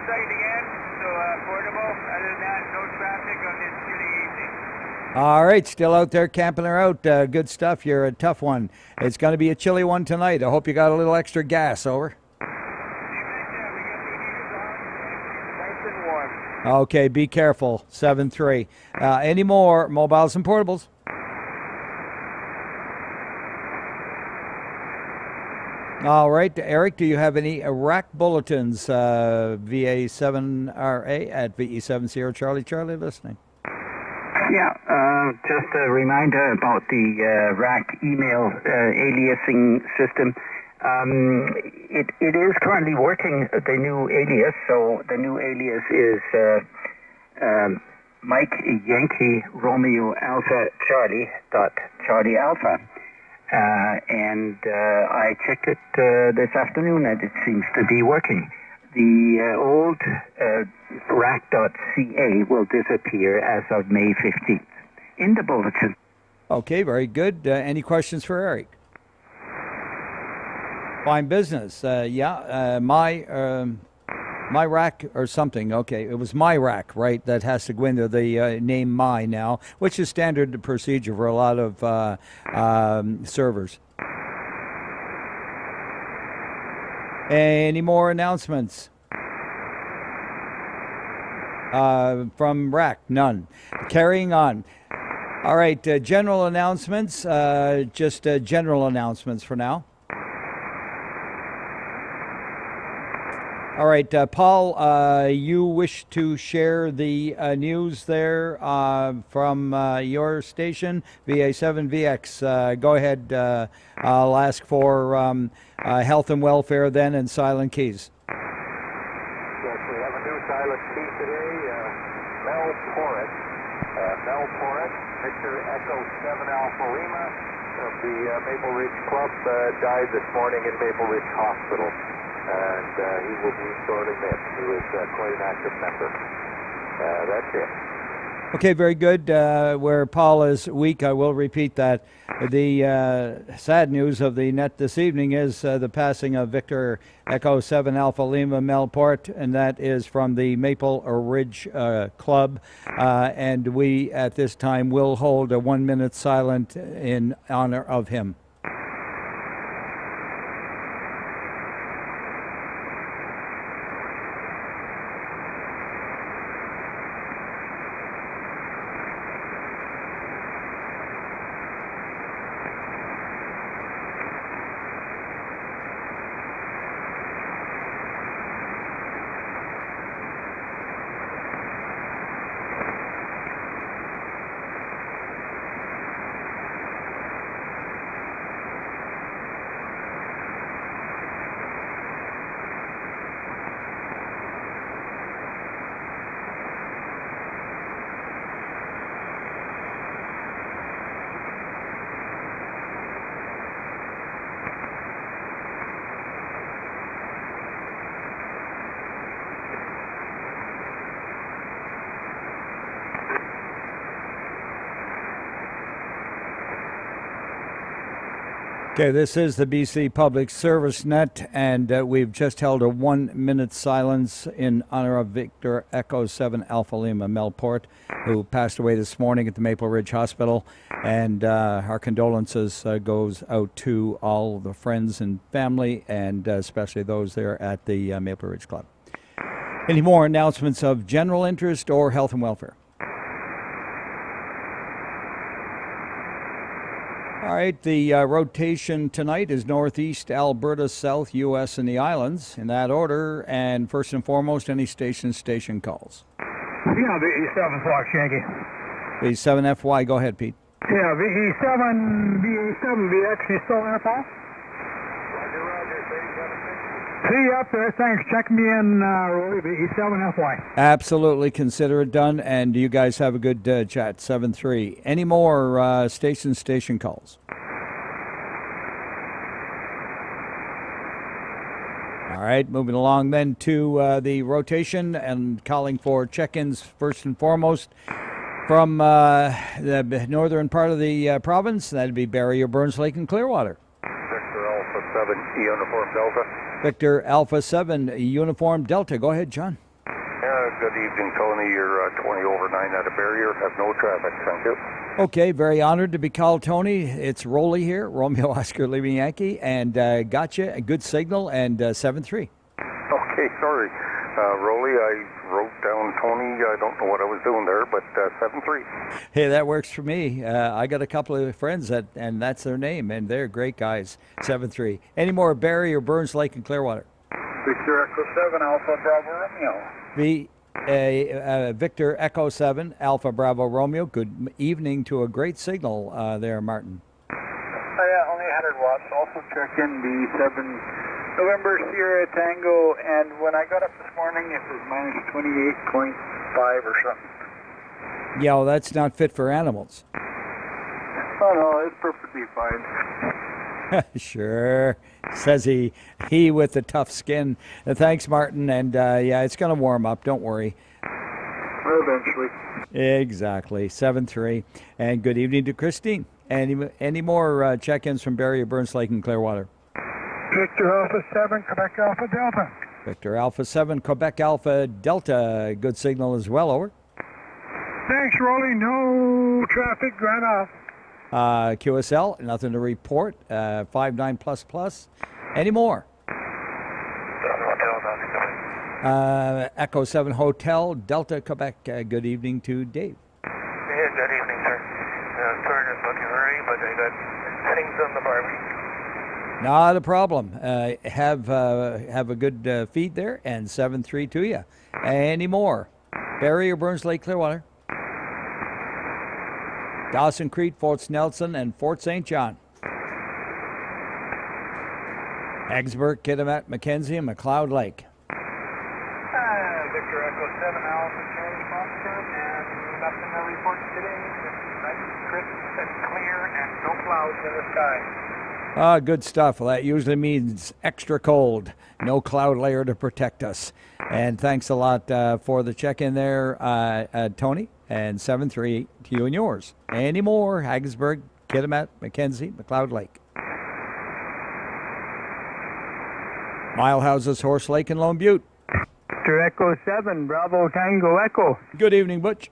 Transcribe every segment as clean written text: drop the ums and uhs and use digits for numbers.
site again, so portable. Other than that, no traffic on this chilly evening. All right, still out there camping her out. Good stuff. You're a tough one. It's going to be a chilly one tonight. I hope you got a little extra gas. Over. Okay, be careful. 7-3. Any more mobiles and portables? All right, Eric, do you have any rack bulletins? VA7RA at VE7 Sierra Charlie Charlie listening. Yeah, just a reminder about the rack email aliasing system. It is currently working, the new alias. So the new alias is Mike Yankee Romeo Alpha Charlie dot Charlie Alpha. And I checked it this afternoon and it seems to be working. The old rack.ca will disappear as of May 15th in the bulletin. Okay, very good. Any questions for Eric? Fine business. My rack or something. Okay, it was my rack, right? That has to go into the name my now, which is standard procedure for a lot of servers. Any more announcements? From rack? None. Carrying on. All right, general announcements. Just general announcements for now. All right, Paul, you wish to share the news there from your station, VA7VX. Go ahead. I'll ask for health and welfare then and silent keys. Yes, we have a new silent key today. Mel Porret, Victor Echo 7 Alpha Lima of the Maple Ridge Club, died this morning in Maple Ridge Hospital. And he will be sorely missed. He was quite an active member. That's it. Okay, very good. Where Paul is weak, I will repeat that. The sad news of the net this evening is the passing of Victor Echo 7 Alpha Lima Melport, and that is from the Maple Ridge Club. And we, at this time, will hold a 1 minute silent in honor of him. Okay, this is the BC Public Service Net, and we've just held a 1 minute silence in honor of Victor Echo 7 Alpha Lima Melport, who passed away this morning at the Maple Ridge Hospital. And our condolences goes out to all the friends and family, and especially those there at the Maple Ridge Club. Any more announcements of general interest or health and welfare? All right, the rotation tonight is Northeast, Alberta, South, U.S., and the islands, in that order. And first and foremost, any station calls. Yeah, VE7 Fox Yankee. VE7FY, go ahead, Pete. Yeah, VE7BX, you still there, Paul? See you up there, thanks. Check me in, Roly, VE7FY. Absolutely, consider it done, and you guys have a good chat, 7-3. Any more station calls? All right, moving along then to the rotation and calling for check-ins first and foremost from the northern part of the province. That'd be Barrie, Burns Lake, and Clearwater. Victor Alpha 7 Uniform Delta. Victor Alpha 7 Uniform Delta. Go ahead, John. Good evening, Tony. You're 20 over 9 at a barrier. Have no traffic. Thank you. Okay, very honored to be called Tony. It's Roly here, Romeo Oscar Lima Yankee, and got you a good signal and 7-3. Okay, sorry. Roly, I wrote down Tony. I don't know what I was doing there, but 7-3. Hey, that works for me. I got a couple of friends and that's their name, and they're great guys. 7-3. Any more Barrie or Burns Lake and Clearwater? Victor Echo 7 Alpha Bravo Romeo. Victor Echo 7 Alpha Bravo Romeo. Good evening to a great signal there, Martin. Yeah, only 100 watts. Also check in the 7 November Sierra Tango, and when I got up this morning, it was minus 28.5 or something. Yeah, well, that's not fit for animals. Oh no, it's perfectly fine. Sure, says he with the tough skin. Thanks, Martin, and yeah, it's going to warm up. Don't worry. Eventually. Exactly. 7-3. And good evening to Christine. Any more check-ins from Barrie or Burns Lake and Clearwater? Victor Alpha 7, Quebec Alpha Delta. Victor Alpha 7, Quebec Alpha Delta. Good signal as well, over. Thanks, Roly. No traffic, ran off. QSL, nothing to report. 59++. Any more? Echo 7 Hotel, Delta, Quebec. Good evening to Dave. Yeah, good evening, sir. Sorry to book you early, but I got things on the barbie. Not a problem. Have a good feed there, and 7-3 to you. Any more? Barrie or Burns Lake, Clearwater? Dawson Creek, Fort Nelson, and Fort St. John. Hagsburg, Kitimat, Mackenzie, and McLeod Lake. Victor Echo 7 Alpha Charlie Foster, and nothing to report today. Just nice, crisp, and clear, and no clouds in the sky. Good stuff. Well, that usually means extra cold. No cloud layer to protect us. And thanks a lot for the check-in there, Tony. And 7-3 to you and yours. Any more? Hagesburg, Kitimat, Mackenzie, McLeod Lake. Milehouses, Horse Lake, and Lone Butte. Victor Echo 7, Bravo Tango Echo. Good evening, Butch.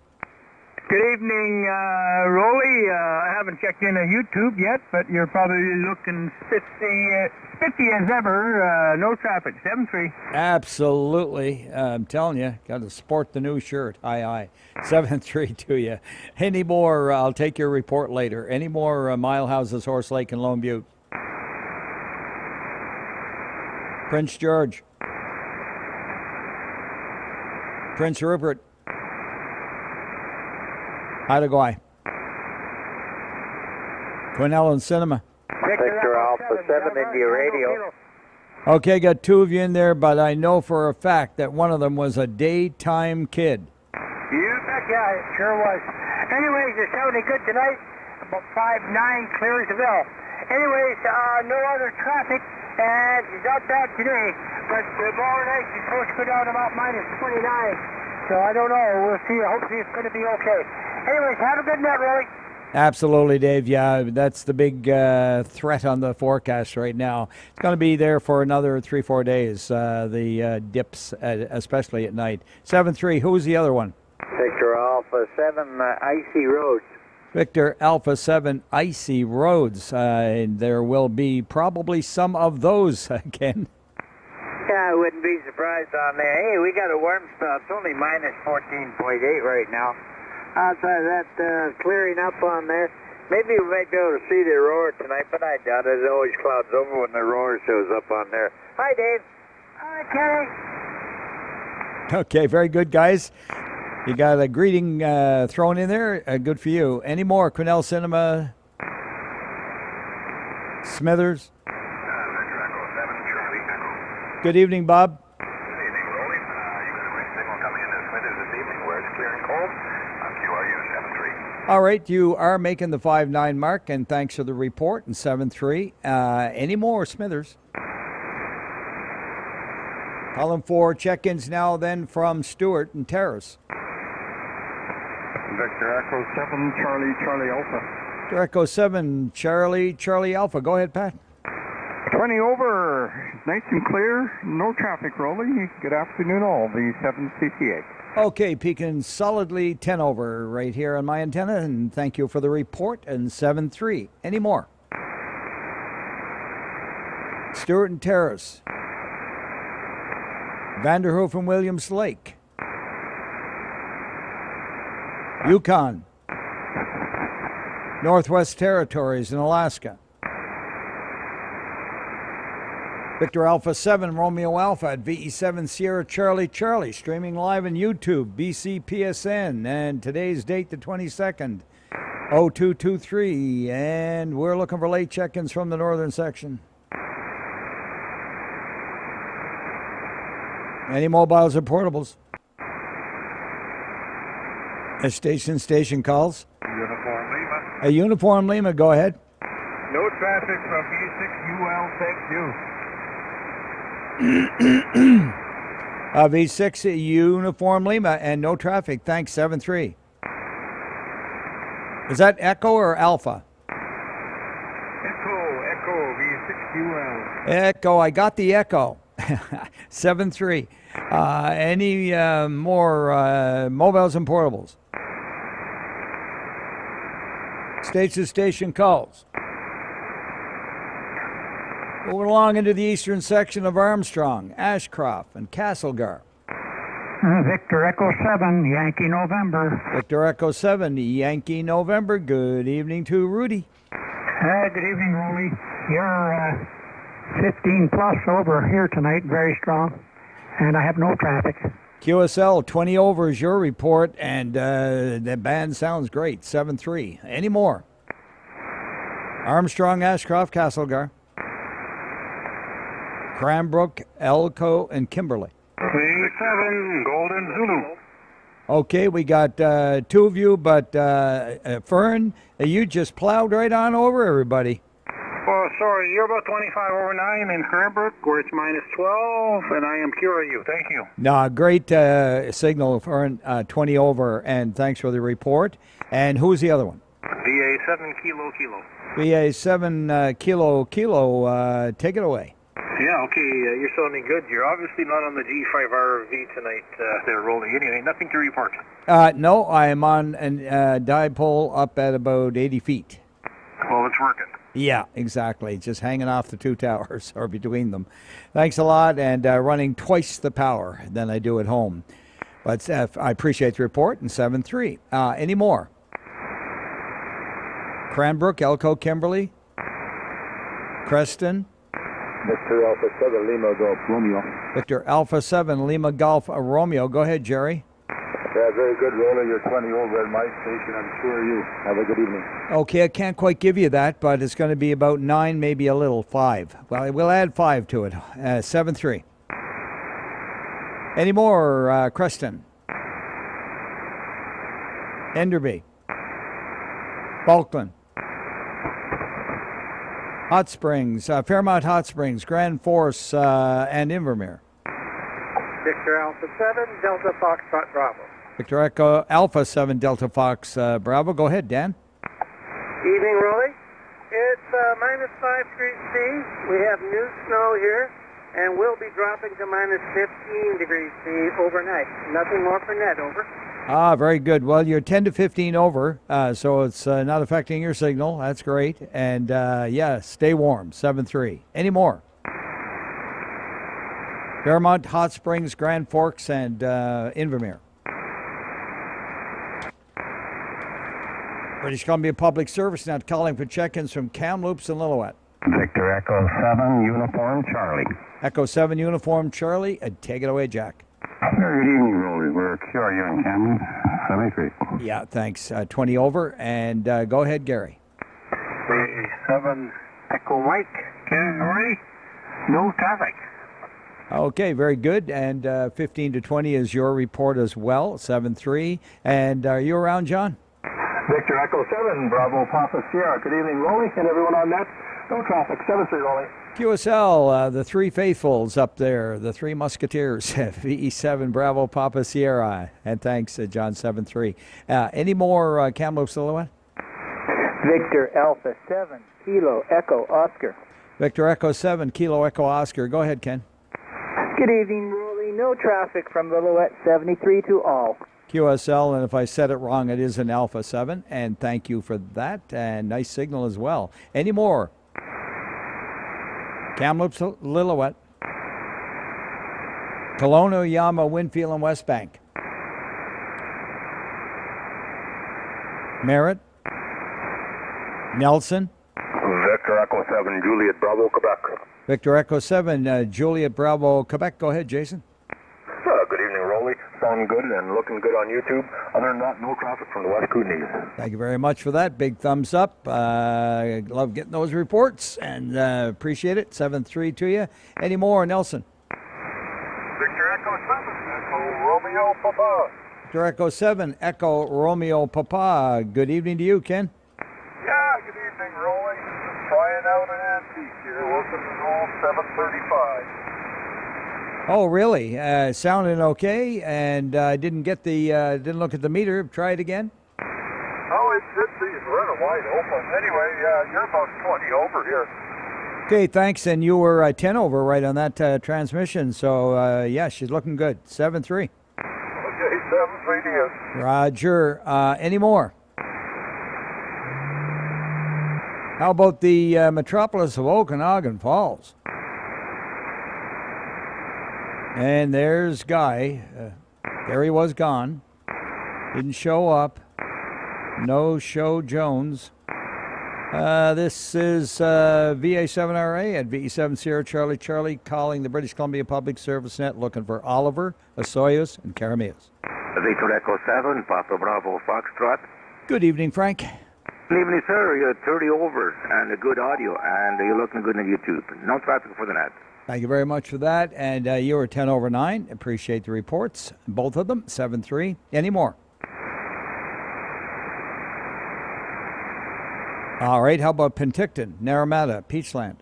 Good evening, Roly. I haven't checked in on YouTube yet, but you're probably looking spitzy as ever. No traffic, 7-3. Absolutely. I'm telling you, got to sport the new shirt. Aye. 7-3 to you. Any more, I'll take your report later. Any more Milehouses, Horse Lake, and Lone Butte? Prince George. Prince Rupert. Haida Quinell and Cinema. Victor Alpha 7 India Radio. Okay, got two of you in there, but I know for a fact that one of them was a daytime kid. You bet, yeah, it sure was. Anyways, it's sounding good tonight. About 5-9, clear as a bell. Anyways, no other traffic, and it's not bad today. But tomorrow night it's supposed to go down to about minus 29. So I don't know. We'll see. Hopefully it's going to be okay. Anyways, have a good night, Roly. Absolutely, Dave. Yeah, that's the big threat on the forecast right now. It's going to be there for another 3-4 days, the dips, especially at night. 7-3, who's the other one? Victor Alpha 7, Icy Roads. Victor Alpha 7, Icy Roads. There will be probably some of those, Ken. Yeah, I wouldn't be surprised on that. Hey, we got a warm spell. It's only minus 14.8 right now. Outside of that, clearing up on there. Maybe we might be able to see the aurora tonight, but I doubt it. It always clouds over when the aurora shows up on there. Hi, Dave. Hi, Kenny. Okay, very good, guys. You got a greeting thrown in there. Good for you. Any more? Quinell Cinema? Smithers? Good evening, Bob. Good evening, Roly. You got a great signal coming into Smithers this evening where it's clear and cold. I'm QRU 7-3. All right, you are making the 5-9 mark, and thanks for the report, and 7-3. Any more, Smithers? Column 4 check-ins now then from Stewart and Terrace. Victor Echo 7, Charlie Alpha. Victor Echo 7, Charlie Alpha. Go ahead, Pat. 20 over, nice and clear, no traffic, Roly. Good afternoon all, the 7 CCA. Okay, peaking solidly 10 over right here on my antenna, and thank you for the report. And 7-3. Any more? Stewart and Terrace. Vanderhoof and Williams Lake. Yukon. Northwest Territories in Alaska. Victor Alpha 7 Romeo Alpha at VE7 Sierra Charlie Charlie, streaming live on YouTube, BCPSN, and today's date the 22nd, 0223, and we're looking for late check-ins from the northern section. Any mobiles or portables? A station calls. Uniform Lima. A Uniform Lima, go ahead. No traffic from B6UL, thank you. V6 Uniform Lima and no traffic. Thanks, 7-3. Is that Echo or Alpha? Echo, V6UL. Echo, I got the Echo. 7-3. Any more mobiles and portables? Station calls. Moving along into the eastern section of Armstrong, Ashcroft, and Castlegar. Victor Echo 7, Yankee November. Victor Echo 7, Yankee November. Good evening to Rudy. Good evening, Roly. You're 15 plus over here tonight, very strong, and I have no traffic. QSL 20 over is your report, and the band sounds great. 7-3. Any more? Armstrong, Ashcroft, Castlegar. Cranbrook, Elko, and Kimberley. 3-7, Golden Zulu. Okay, we got two of you, but Fern, you just plowed right on over everybody. Oh, sorry, you're about 25 over 9 in Cranbrook, where it's minus 12, and I am pure you. Thank you. No, great signal, Fern, 20 over, and thanks for the report. And who's the other one? VA 7 Kilo Kilo. VA 7 Kilo, take it away. Yeah, okay, you're sounding good. You're obviously not on the G5 RV tonight there, Roly. Anyway, nothing to report. No, I am on a dipole up at about 80 feet. Well, it's working. Yeah, exactly. Just hanging off the two towers or between them. Thanks a lot, and running twice the power than I do at home. But I appreciate the report, and 7-3. Any more? Cranbrook, Elko, Kimberly, Creston. Victor Alpha 7 Lima Golf Romeo. Victor Alpha 7 Lima Golf Romeo. Go ahead, Jerry. Yeah, very good, Roly. You're 20 over at my station. I'm sure you. Have a good evening. Okay, I can't quite give you that, but it's going to be about 9, maybe a little, 5. Well, we'll add 5 to it. 7-3. Any more, Creston? Enderby. Falkland. Hot Springs, Fairmount Hot Springs, Grand Force, and Invermere. Victor Alpha 7, Delta Foxtrot Bravo. Victor Echo Alpha 7, Delta Fox Bravo. Go ahead, Dan. Evening, Roly. It's minus 5 degrees C. We have new snow here, and we'll be dropping to minus 15 degrees C overnight. Nothing more for net, over. Very good. Well, you're 10 to 15 over, so it's not affecting your signal. That's great. And, yeah, stay warm, 7-3. Any more? Fairmount, Hot Springs, Grand Forks, and Invermere. British Columbia Public Service now calling for check-ins from Kamloops and Lillooet. Victor Echo 7, Uniform Charlie. Echo 7, Uniform Charlie, and take it away, Jack. Good evening, Roly. We're QRU in Cameron, 73. Yeah, thanks. 20 over, and go ahead, Gary. 7 Echo Mike. Roly. No traffic. Okay, very good. And 15 to 20 is your report as well, 7-3. And are you around, John? Victor Echo 7, Bravo Papa Sierra. Good evening, Roly, and everyone on net. No traffic, 7-3, Roly. QSL, the three faithfuls up there, the three musketeers, VE7, Bravo, Papa, Sierra. And thanks, John, 7-3. Any more Kamloops Silhouette? Victor Alpha 7, Kilo Echo Oscar. Victor Echo 7, Kilo Echo Oscar. Go ahead, Ken. Good evening, Roly. evening. No traffic from Lillooet 73 to all. QSL, and if I said it wrong, it is an Alpha 7, and thank you for that, and nice signal as well. Any more? Kamloops, Lillooet. Kelowna, Yama, Winfield, and West Bank. Merritt. Nelson. Victor Echo 7, Juliet Bravo, Quebec. Victor Echo 7, Juliet Bravo, Quebec. Go ahead, Jason. Good evening, Roly. Sounding good and looking good on YouTube. Other than that, no traffic from the West Kootenays. Thank you very much for that. Big thumbs up. Love getting those reports and appreciate it. 7-3 to you. Any more, Nelson? Victor Echo 7, Echo Romeo Papa. Victor Echo 7, Echo Romeo Papa. Good evening to you, Ken. Yeah, good evening, Roly. Just trying out an antique here. Working the old 735. Oh, really? Sounding okay, and didn't get the didn't look at the meter. Try it again. Oh, it should be running wide open. Anyway, you're about 20 over here. Okay, thanks. And you were 10 over right on that transmission. So yeah, she's looking good. 7-3. Okay, 7-3 to you. Roger. Any more? How about the metropolis of Okanagan Falls? And there's Guy. There he was gone. Didn't show up. No show Jones. This is VA7RA at VE7 Sierra Charlie Charlie calling the British Columbia Public Service Net looking for Oliver, Osoyos, and Karamillas. Victor Echo 7, Papa Bravo Foxtrot. Good evening, Frank. Good evening, sir. You're 30 over and a good audio, and you're looking good on YouTube. No traffic for the net. Thank you very much for that. And you were 10 over 9. Appreciate the reports. Both of them, 7-3. Any more? All right, how about Penticton, Naramata, Peachland?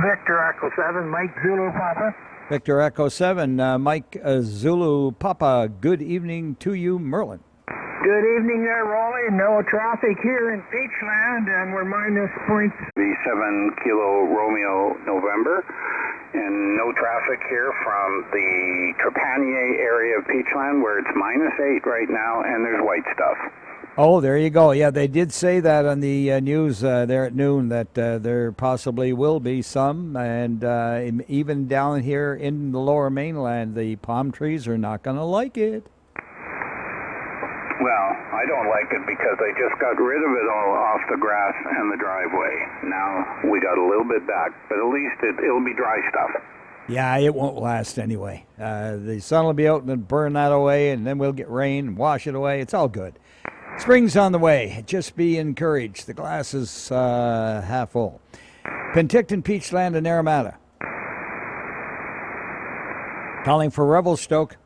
Victor Echo 7, Mike Zulu Papa. Victor Echo 7, Mike Zulu Papa. Good evening to you, Merlin. Good evening there, Roly. No traffic here in Peachland, and we're minus points. B7 Kilo Romeo November, and no traffic here from the Trepanier area of Peachland where it's -8 right now, and there's white stuff. Oh, there you go. Yeah, they did say that on the news there at noon that there possibly will be some, and even down here in the lower mainland, the palm trees are not going to like it. Well, I don't like it because they just got rid of it all off the grass and the driveway. Now we got a little bit back, but at least it'll be dry stuff. Yeah, it won't last anyway. The sun will be out and burn that away, and then we'll get rain and wash it away. It's all good. Spring's on the way. Just be encouraged. The glass is half full. Penticton, Peachland, and Naramata. Calling for Revelstoke.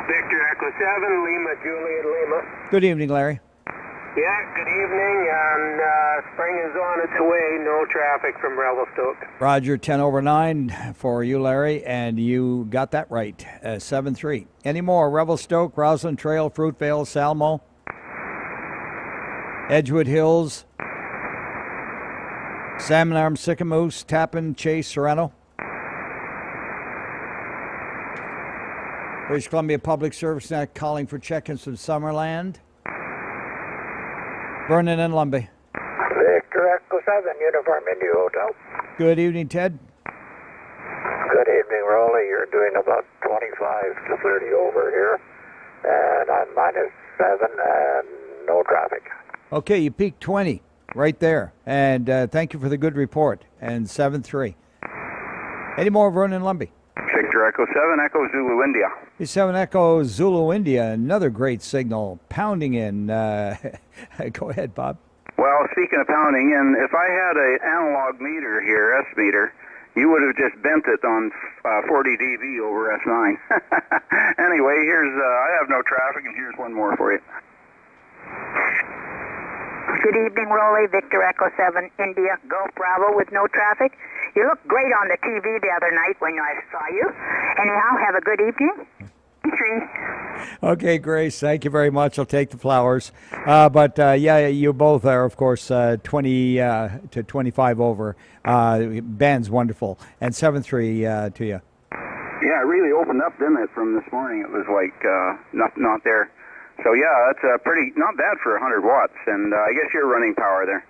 Victor Echo 7, Lima, Juliet Lima. Good evening, Larry. Yeah, good evening, and spring is on its way. No traffic from Revelstoke. Roger, 10 over 9 for you, Larry, and you got that right. 7-3. Any more? Revelstoke, Roslyn Trail, Fruitvale, Salmo, Edgewood Hills, Salmon Arm, Sycamoose, Tappan, Chase, Serrano. British Columbia Public Service Net calling for check-ins from Summerland. Vernon and Lumbee. Victor Echo 7, Uniform India Hotel. Good evening, Ted. Good evening, Roly. You're doing about 25 to 30 over here, and I'm -7 and no traffic. Okay, you peaked 20 right there, and thank you for the good report, and 7-3. Any more, Vernon Lumbee? Victor Echo 7, Echo Zulu India. 7 Echo Zulu India, another great signal, pounding in. Go ahead, Bob. Well, speaking of pounding in, if I had an analog meter here, S meter, you would have just bent it on 40 dB over S9. Anyway, here's I have no traffic, and here's one more for you. Good evening, Roly. Victor Echo 7, India, Gulf Bravo with no traffic. You looked great on the TV the other night when I saw you. Anyhow, have a good evening. Okay, Grace, thank you very much. I'll take the flowers. But yeah, you both are, of course, 20 to 25 over. Band's wonderful. And 7-3 to you. Yeah, it really opened up, didn't it, from this morning? It was like not there. So yeah, that's pretty not bad for 100 watts. And I guess you're running power there.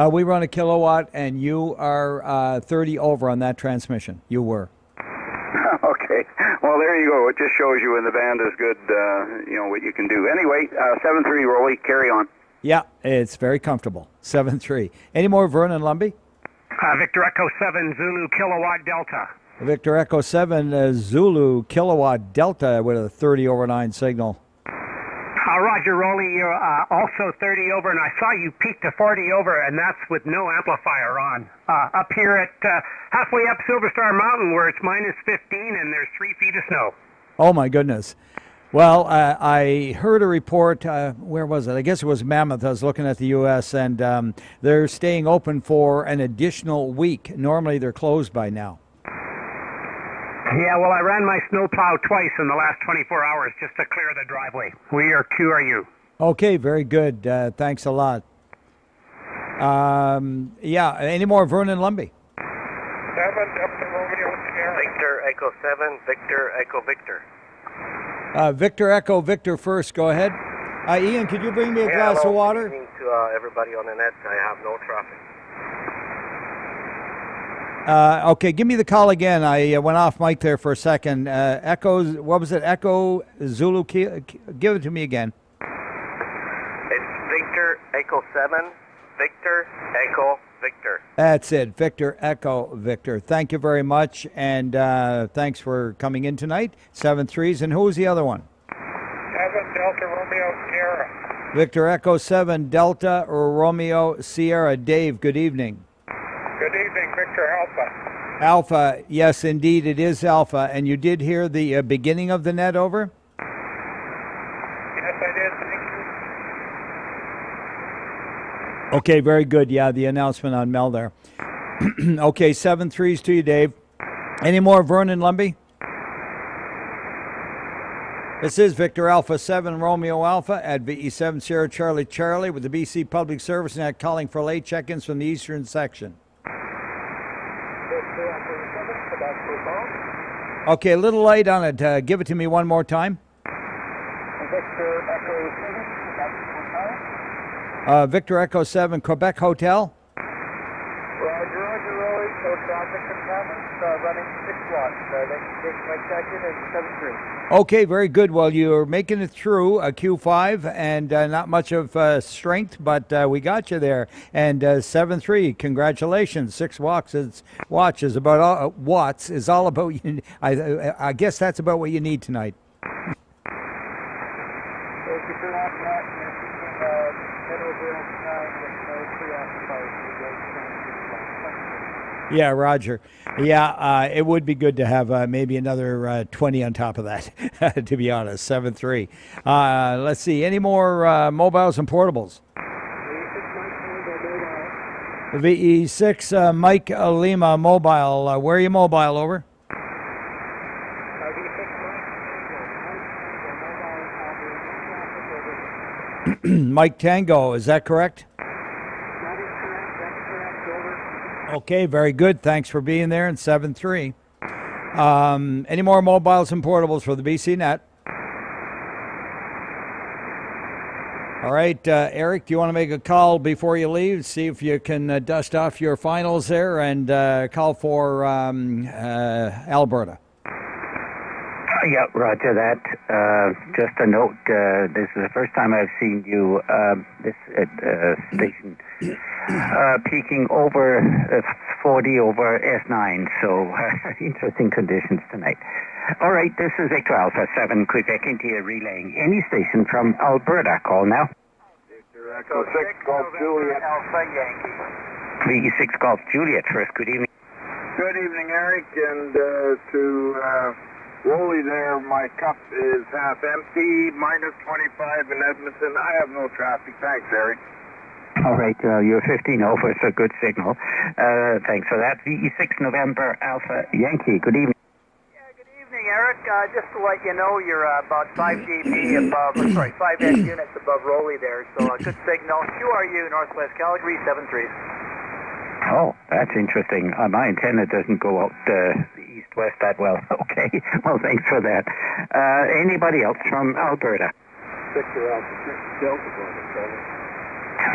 We run a kilowatt, and you are 30 over on that transmission. You were. Okay. Well, there you go. It just shows you when the band is good, what you can do. Anyway, 7-3, Roly, carry on. Yeah, it's very comfortable. 7-3. Any more Vernon Lumby? Victor Echo 7 Zulu Kilowatt Delta. Victor Echo 7 Zulu Kilowatt Delta with a 30 over 9 signal. Roger, Roly, you're also 30 over, and I saw you peak to 40 over, and that's with no amplifier on. Up here at halfway up Silver Star Mountain, where it's minus 15 and there's 3 feet of snow. Oh, my goodness. Well, I heard a report, where was it? I guess it was Mammoth. I was looking at the U.S., and they're staying open for an additional week. Normally, they're closed by now. Yeah, well, I ran my snowplow twice in the last 24 hours just to clear the driveway. We are QRU. Okay, very good. Thanks a lot. Yeah, any more Vernon Lumby? 7 Delta Romeo Sierra. Victor Echo 7, Victor Echo Victor. Victor Echo Victor first. Go ahead. Ian, could you bring me a glass of water? Good evening to everybody on the net. I have no traffic. Okay, give me the call again. I went off mic there for a second. Echo, what was it? Echo Zulu. Give it to me again. It's Victor Echo 7, Victor Echo Victor. That's it, Victor Echo Victor. Thank you very much, and thanks for coming in tonight. 7-3s, and who was the other one? 7 Delta Romeo Sierra. Victor Echo 7 Delta or Romeo Sierra. Dave, good evening. Good evening, Victor Alpha. Alpha, yes, indeed, it is Alpha. And you did hear the beginning of the net over? Yes, I did. Thank you. Okay, very good. Yeah, the announcement on Mel there. Okay, 7-3s to you, Dave. Any more Vernon Lumby? This is Victor Alpha 7 Romeo Alpha at VE7 Sierra Charlie Charlie with the BC Public Service Net calling for late check-ins from the eastern section. Okay, a little light on it. Give it to me one more time. Victor Echo 7, Victor Echo 7 Quebec Hotel. Roger, Roly, no traffic in traffic, running 6 watts. Next take my second is 7-3. Okay, very good. Well, you're making it through a Q5 and not much of strength, but we got you there. And 7-3, congratulations. 6 watts is about all, watts is all about. I guess that's about what you need tonight. Thank you for that. Yeah, Roger. Yeah, it would be good to have maybe another 20 on top of that, to be honest. 7-3. Let's see. Any more mobiles and portables? VE6 Mike Lima mobile. Where are you mobile, over? Mike Tango, is that correct? Okay, very good. Thanks for being there in 7-3. Any more mobiles and portables for the BC Net? All right, Eric, do you want to make a call before you leave? See if you can dust off your finals there and call for Alberta. Yeah, roger that. Just a note, this is the first time I've seen you, this station, peaking over 40 over S9, so interesting conditions tonight. All right, this is Victor Alpha 7, Quebec India relaying any station from Alberta. Call now. Victor Echo 6 Golf Juliet Alpha Yankee. VE6 Golf Juliet first. Good evening. Good evening, Eric, and to Roly there, my cup is half empty, minus 25 in Edmonton. I have no traffic. Thanks, Eric. All right, you're 15 over, so good signal. Thanks for that. VE6 November Alpha Yankee. Good evening. Eric, just to let you know, you're about 5 dB above, 5 S units above Roly there, so a good signal. QRU, Northwest Calgary, 7-3. Oh, that's interesting. My antenna doesn't go out the east east-west that well. Okay, well, thanks for that. Anybody else from Alberta? Victor Alpha 6 Delta Bravo, Charlie.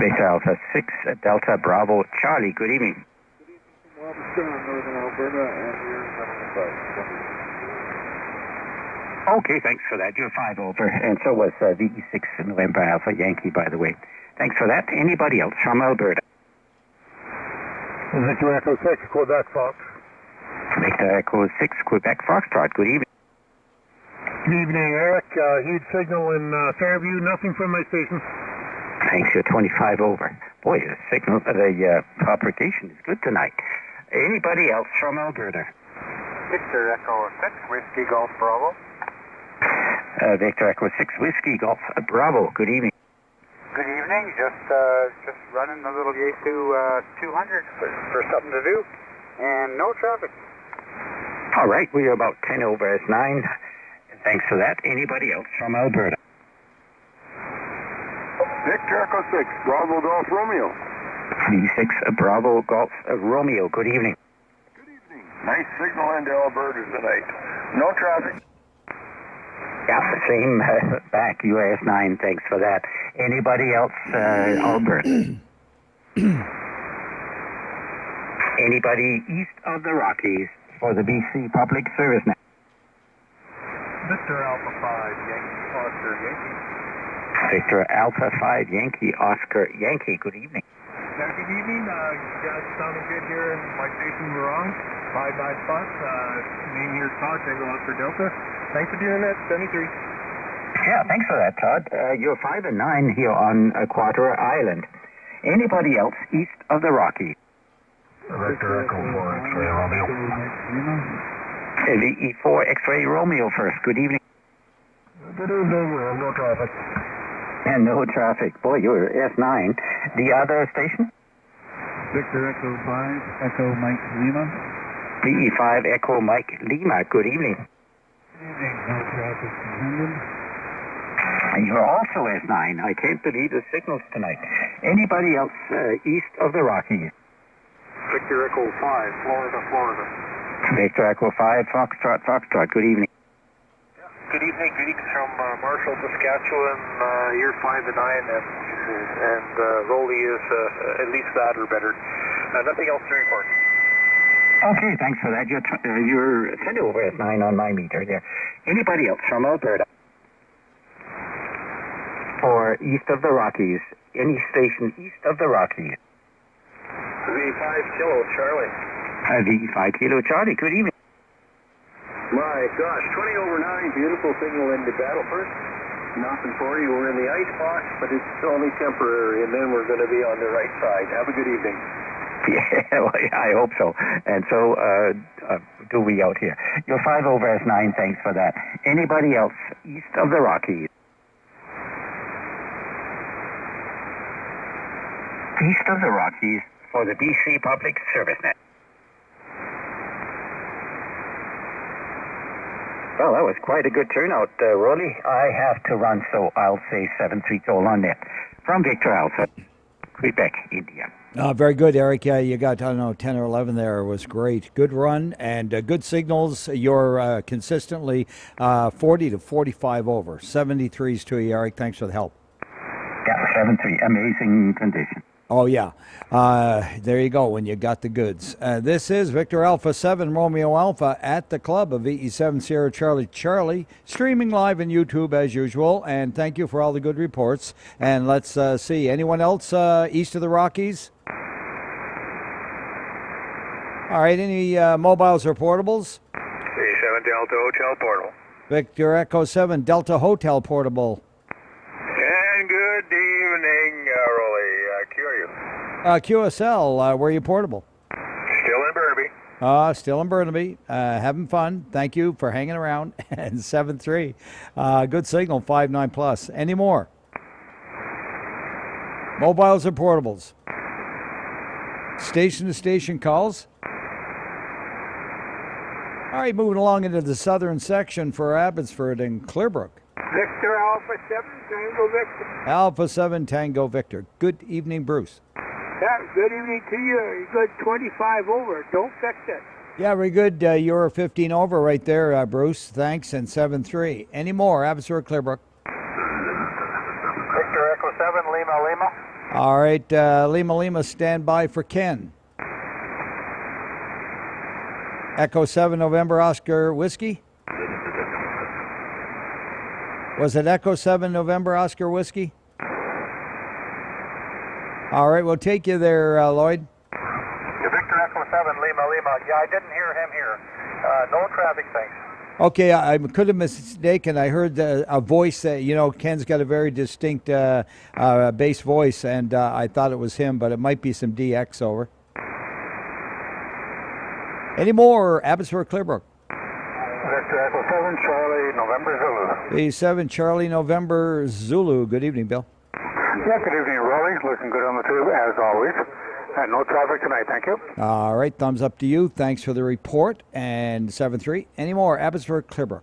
Victor Alpha 6 Delta Bravo Charlie, good evening. Wabaston, Northern Alberta, and you're number 5. Okay, thanks for that. You're 5 over, and so was VE6 November Alpha Yankee, by the way. Thanks for that. Anybody else from Alberta? Victor Echo 6, Quebec Fox. Victor Echo 6 Quebec Foxtrot, good evening. Good evening, Eric. Huge signal in Fairview, nothing from my station. Thanks, you're 25 over. Boy, the signal, the propagation is good tonight. Anybody else from Alberta? Victor Echo 6, Whiskey Golf Bravo. Victor Echo 6 Whiskey Golf Bravo, good evening. Good evening. Just running a little Yesu 200 for something to do, and no traffic. All right, we are about 10 over as 9. Thanks for that. Anybody else from Alberta? Victor Echo 6, Bravo Golf Romeo. V6 Bravo Golf Romeo, good evening. Good evening. Nice signal into Alberta tonight. No traffic. Yeah, same back, UAS 9, thanks for that. Anybody else, Alberta? Anybody east of the Rockies for the BC Public Service Net? Victor Alpha 5, Yankee Oscar Yankee. Victor Alpha 5 Yankee Oscar Yankee, good evening. Good evening. Guys sounding good here in my station, wrong. 59 spots. Name here, Todd, Tango Oscar Delta. Thanks for doing that, 73. Yeah, thanks for that, Todd. You're 5 and 9 here on Quadra Island. Anybody else east of the Rockies? Victor Echo 4 X-ray Romeo. The E4 X-ray Romeo first. Good evening. Good evening. No traffic. And no traffic. Boy, you're S9. The other station? Victor Echo 5 Echo Mike Lima. The E5 Echo Mike Lima. Good evening. Good evening. No traffic. And you're also S9. I can't believe the signals tonight. Anybody else east of the Rockies? Victor Echo 5 Florida. Victor Echo 5 Foxtrot. Good evening. Good evening. Greetings from Marshall, Saskatchewan. You're 5 and 9, and Roly is at least that or better. Nothing else to report. Okay, thanks for that. You're 10 over at 9 on my meter there. Anybody else from Alberta? For east of the Rockies. Any station east of the Rockies? V5 Kilo Charlie. V5 Kilo Charlie. Good evening. My gosh, 20 over 9, beautiful signal into Battleford. Nothing for you. We're in the ice box, but it's only temporary, and then we're going to be on the right side. Have a good evening. Yeah, well, I hope so. And so do we out here. You're 5 over as 9, thanks for that. Anybody else east of the Rockies? East of the Rockies for the BC Public Service Net. Well, that was quite a good turnout, Roly. I have to run, so I'll say 7-3 toll on net. From Victor Alpha, Quebec, India. Very good, Eric. Yeah, you got, 10 or 11 there. It was great. Good run and good signals. You're consistently 40 to 45 over. 73s to you, Eric. Thanks for the help. Yeah, 7-3. Amazing condition. Oh, yeah. There you go, when you got the goods. This is Victor Alpha 7 Romeo Alpha at the club of VE7 Sierra Charlie, streaming live on YouTube as usual. And thank you for all the good reports. And let's see, anyone else east of the Rockies? All right, any mobiles or portables? V7 Delta Hotel Portal. Victor Echo 7 Delta Hotel Portable. And good evening, Roly. Q are you? QSL, where are you portable? Still in Burnaby. Still in Burnaby. Having fun. Thank you for hanging around. And 7-3. Good signal, 5-9 plus. Any more? Mobiles or portables? Station-to-station calls? All right, moving along into the southern section for Abbotsford and Clearbrook. Victor Alpha 7 Tango Victor. Alpha 7 Tango Victor. Good evening, Bruce. Yeah, good evening to you. You good 25 over. Don't fix it. Yeah, very good. You're 15 over right there, Bruce. Thanks, and 7-3. Any more? Abbotsford, Clearbrook. Victor Echo 7, Lima, Lima. All right, Lima, Lima, stand by for Ken. Echo 7, November, Oscar, Whiskey. Was it Echo 7, November, Oscar, Whiskey? All right, we'll take you there, Lloyd. Victor Echo 7, Lima, Lima. Yeah, I didn't hear him here. No traffic, thanks. Okay, I could have mistaken. I heard a voice that, Ken's got a very distinct bass voice, and I thought it was him, but it might be some DX over. Any more, Abbotsford, Clearbrook? Victor Echo 7, Charlie, November, Zulu. B7, Charlie, November, Zulu. Good evening, Bill. Yeah, good evening, Roly. Looking good on the tube, as always. No traffic tonight, thank you. All right, thumbs up to you. Thanks for the report. And 7-3. Any more, Abbotsford, Clearbrook?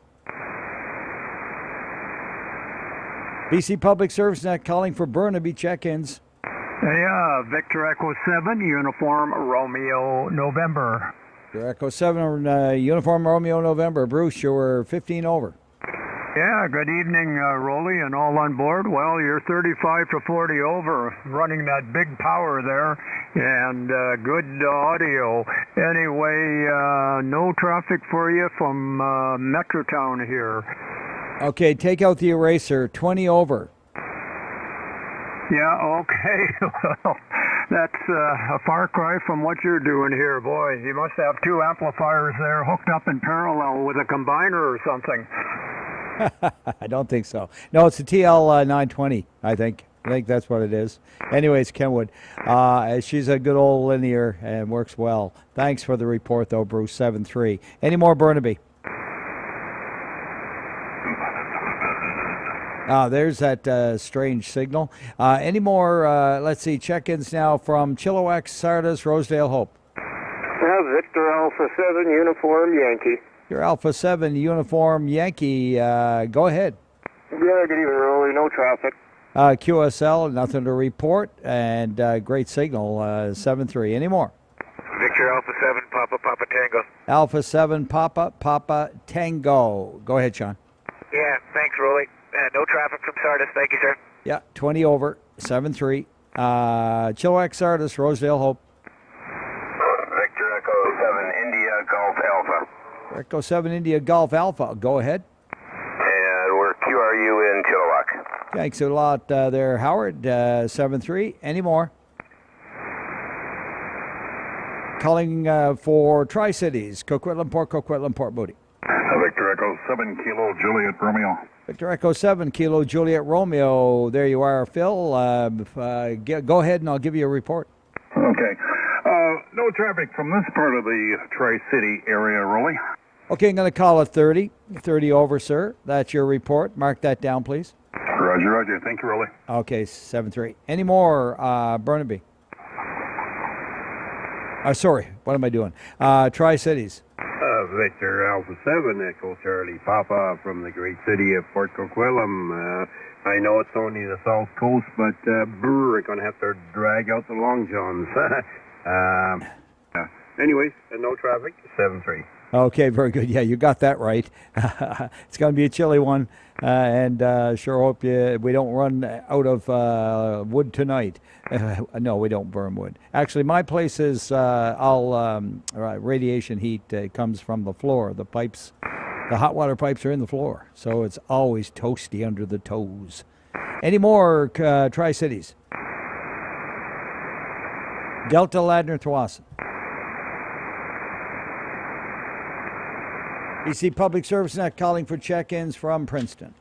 BC Public Service Net calling for Burnaby check-ins. Yeah, Victor Echo 7, Uniform Romeo, November. Your Echo 7, Uniform Romeo, November. Bruce, you were 15 over. Yeah, good evening, Roly, and all on board. Well, you're 35 to 40 over, running that big power there, and good audio. Anyway, no traffic for you from Metrotown here. Okay, take out the eraser. 20 over. Yeah, okay. Well, that's a far cry from what you're doing here, boy. You must have two amplifiers there hooked up in parallel with a combiner or something. I don't think so. No, it's a TL 920, I think. I think that's what it is. Anyways, Kenwood, she's a good old linear and works well. Thanks for the report, though, Bruce. 7-3. Any more, Burnaby? There's that strange signal. Any more, let's see, check-ins now from Chilliwack, Sardis, Rosedale, Hope. Victor Alpha 7, Uniform, Yankee. Your Alpha 7 Uniform Yankee, go ahead. Yeah, good evening, Roly. No traffic. QSL, nothing to report, and great signal, 7-3. Any more? Victor Alpha 7, Papa Tango. Alpha 7, Papa Tango. Go ahead, Sean. Yeah, thanks, Roly. No traffic from Sardis. Thank you, sir. Yeah, 20 over, 7-3. Chilliwack, Sardis, Rosedale, Hope. Victor Echo 7, India Golf Alpha. Echo 7, India Golf Alpha. Go ahead. And we're QRU in Chilliwack. Thanks a lot there, Howard. 7-3. Any more? Calling for Tri-Cities. Coquitlam, Port Moody. Victor Echo 7, Kilo Juliet Romeo. Victor Echo 7, Kilo Juliet Romeo. There you are, Phil. Go ahead and I'll give you a report. Okay. No traffic from this part of the Tri-City area, Roly. Okay, I'm going to call it 30. 30 over, sir. That's your report. Mark that down, please. Roger, Roger. Thank you, Roly. Okay, 7-3. Any more, Burnaby? Sorry, what am I doing? Tri-Cities. Victor Alpha 7, Echo Charlie Papa from the great city of Port Coquitlam. I know it's only the south coast, but we're going to have to drag out the long johns. Anyways, no traffic, 7-3. Okay, very good. Yeah, you got that right. It's going to be a chilly one, and sure hope we don't run out of wood tonight. No, we don't burn wood. Actually, my place is radiation heat comes from the floor. The pipes, the hot water pipes are in the floor, so it's always toasty under the toes. Any more Tri-Cities? Delta, Ladner, Thwasson. BC Public Service Net calling for check-ins from Princeton.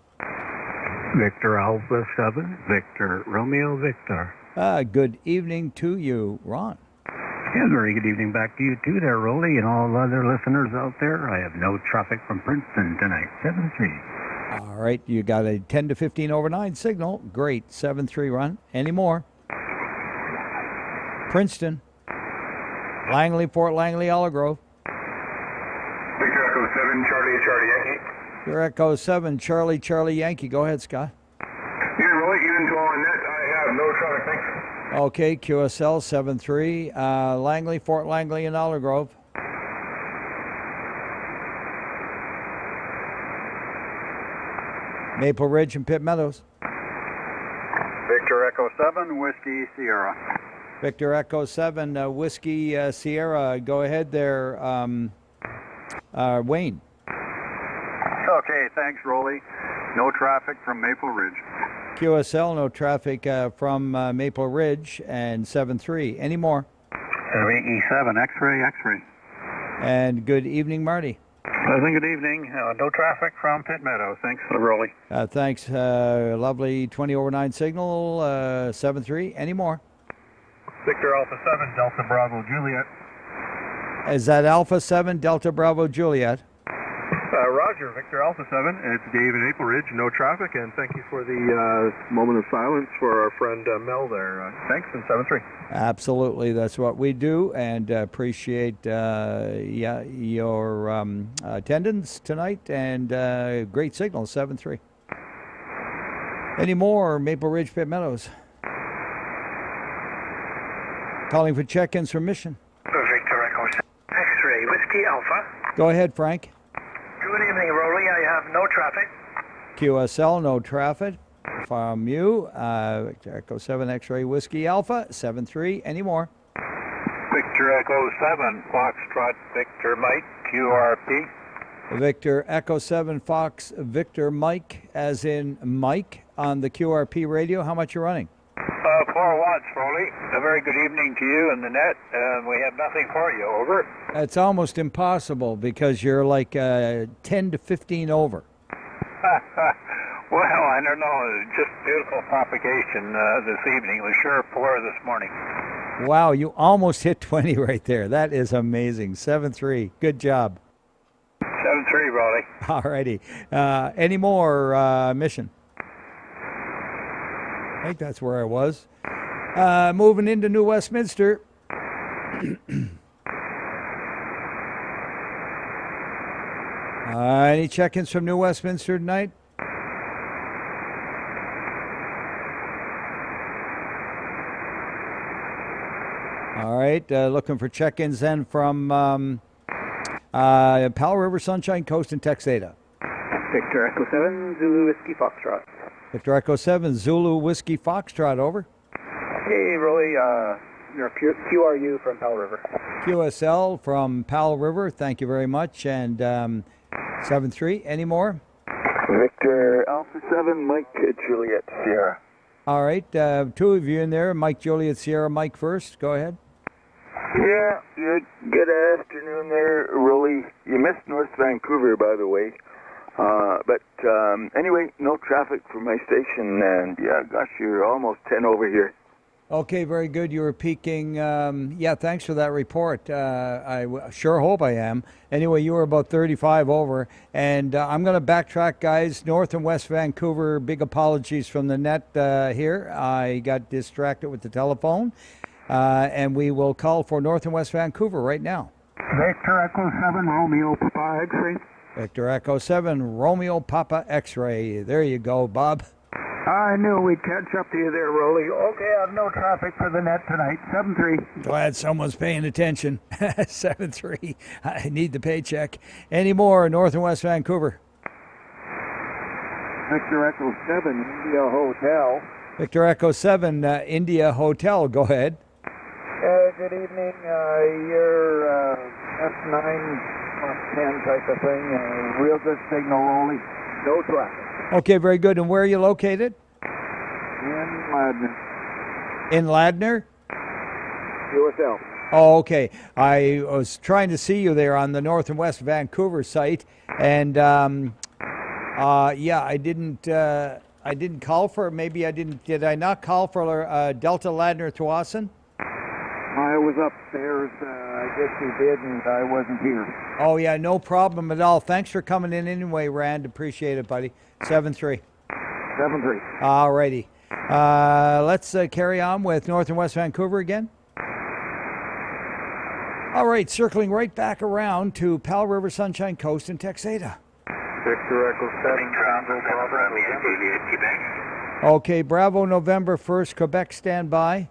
Victor Alpha 7, Victor Romeo Victor. Good evening to you, Ron. Yeah, very good evening back to you too there, Roly, and all other listeners out there. I have no traffic from Princeton tonight, 7-3. All right, you got a 10 to 15 over 9 signal. Great, 7-3 run. Any more? Princeton. Langley, Fort Langley, Olive Grove. Victor Echo 7, Charlie Yankee. Your Echo 7, Charlie Yankee. Go ahead, Scott. Yeah, Roly, even to on net, I have no traffic, thanks. Okay, QSL 7-3. Langley, Fort Langley, and Olive Grove. Maple Ridge and Pitt Meadows. Victor Echo 7, Whiskey Sierra. Victor Echo 7, Whiskey Sierra. Go ahead there, Wayne. Okay, thanks, Roly. No traffic from Maple Ridge. QSL, no traffic from Maple Ridge, and 7-3. Any more? E7, X-ray, X-ray. And good evening, Marty. Pleasant good evening. No traffic from Pitt Meadows. Thanks, Roly. Thanks. Lovely 20/9 signal, 7-3. Any more? Victor Alpha 7, Delta Bravo Juliet. Is that Alpha 7, Delta Bravo Juliet? Roger, Victor Alpha 7. It's Dave in Maple Ridge. No traffic, and thank you for the moment of silence for our friend Mel there. Thanks, and 7-3. Absolutely, that's what we do, and appreciate your attendance tonight, and great signal, 7-3. Any more, Maple Ridge, Pitt Meadows? Calling for check-ins from Mission. Victor Echo X-ray, Whiskey Alpha. Go ahead, Frank. Good evening, Roly. I have no traffic. QSL, no traffic from you. Victor Echo 7, X-ray, Whiskey Alpha, 7-3. Any more? Victor Echo 7, Foxtrot, Victor Mike, QRP. Victor Echo 7, Fox, Victor Mike, as in Mike, on the QRP radio. How much you running? 4 watts, Roly. A very good evening to you and the net. We have nothing for you. Over. It's almost impossible because you're like 10 to 15 over. Well, I don't know. Just beautiful propagation this evening. It was sure poor this morning. Wow, you almost hit 20 right there. That is amazing. 7-3. Good job. 7-3, Roly. All righty. Any more, Mission? I think that's where I was. Moving into New Westminster. Any check-ins from New Westminster tonight? All right, looking for check-ins then from Powell River, Sunshine Coast, and Texada. Victor Echo 7, Zulu Whiskey Foxtrot. Victor Echo 7, Zulu Whiskey Foxtrot, over. Hey, Roly, your QRU from Powell River. QSL from Powell River, thank you very much. And 7-3, any more? Victor Alpha 7, Mike Juliet Sierra. All right, two of you in there. Mike Juliet Sierra. Mike first, go ahead. Yeah, good afternoon there, Roly. You missed North Vancouver, by the way. But anyway, no traffic from my station, and yeah, gosh, you're almost 10 over here. Okay, very good. You were peaking. Yeah, thanks for that report. I sure hope I am. Anyway, you were about 35 over, and I'm going to backtrack, guys. North and West Vancouver, big apologies from the net here. I got distracted with the telephone, and we will call for North and West Vancouver right now. Victor Echo 7, Romeo Papa X-ray. Victor Echo 7, Romeo Papa X-ray. There you go, Bob. I knew we'd catch up to you there, Roly. Okay, I have no traffic for the net tonight. 7-3. Glad someone's paying attention. 7-3. I need the paycheck. Any more, North and West Vancouver? Victor Echo 7, India Hotel. Victor Echo 7, India Hotel. Go ahead. Good evening. You're S9+10 type of thing. Real good signal, Roly. No traffic. Okay, very good. And where are you located? In Ladner. In Ladner? USL. Oh, okay. I was trying to see you there on the North and West Vancouver site, and yeah, I didn't call for. Maybe I didn't. Did I not call for Delta Ladner Tsawwassen? I was upstairs. I guess you did, and I wasn't here. Oh yeah, no problem at all. Thanks for coming in anyway, Rand. Appreciate it, buddy. 7-3. 7-3. All righty. Let's carry on with North and West Vancouver again. All right, circling right back around to Powell River, Sunshine Coast, and Texada. Victor Echo 7, Bravo November. Okay, Bravo November 1st, Quebec, stand by.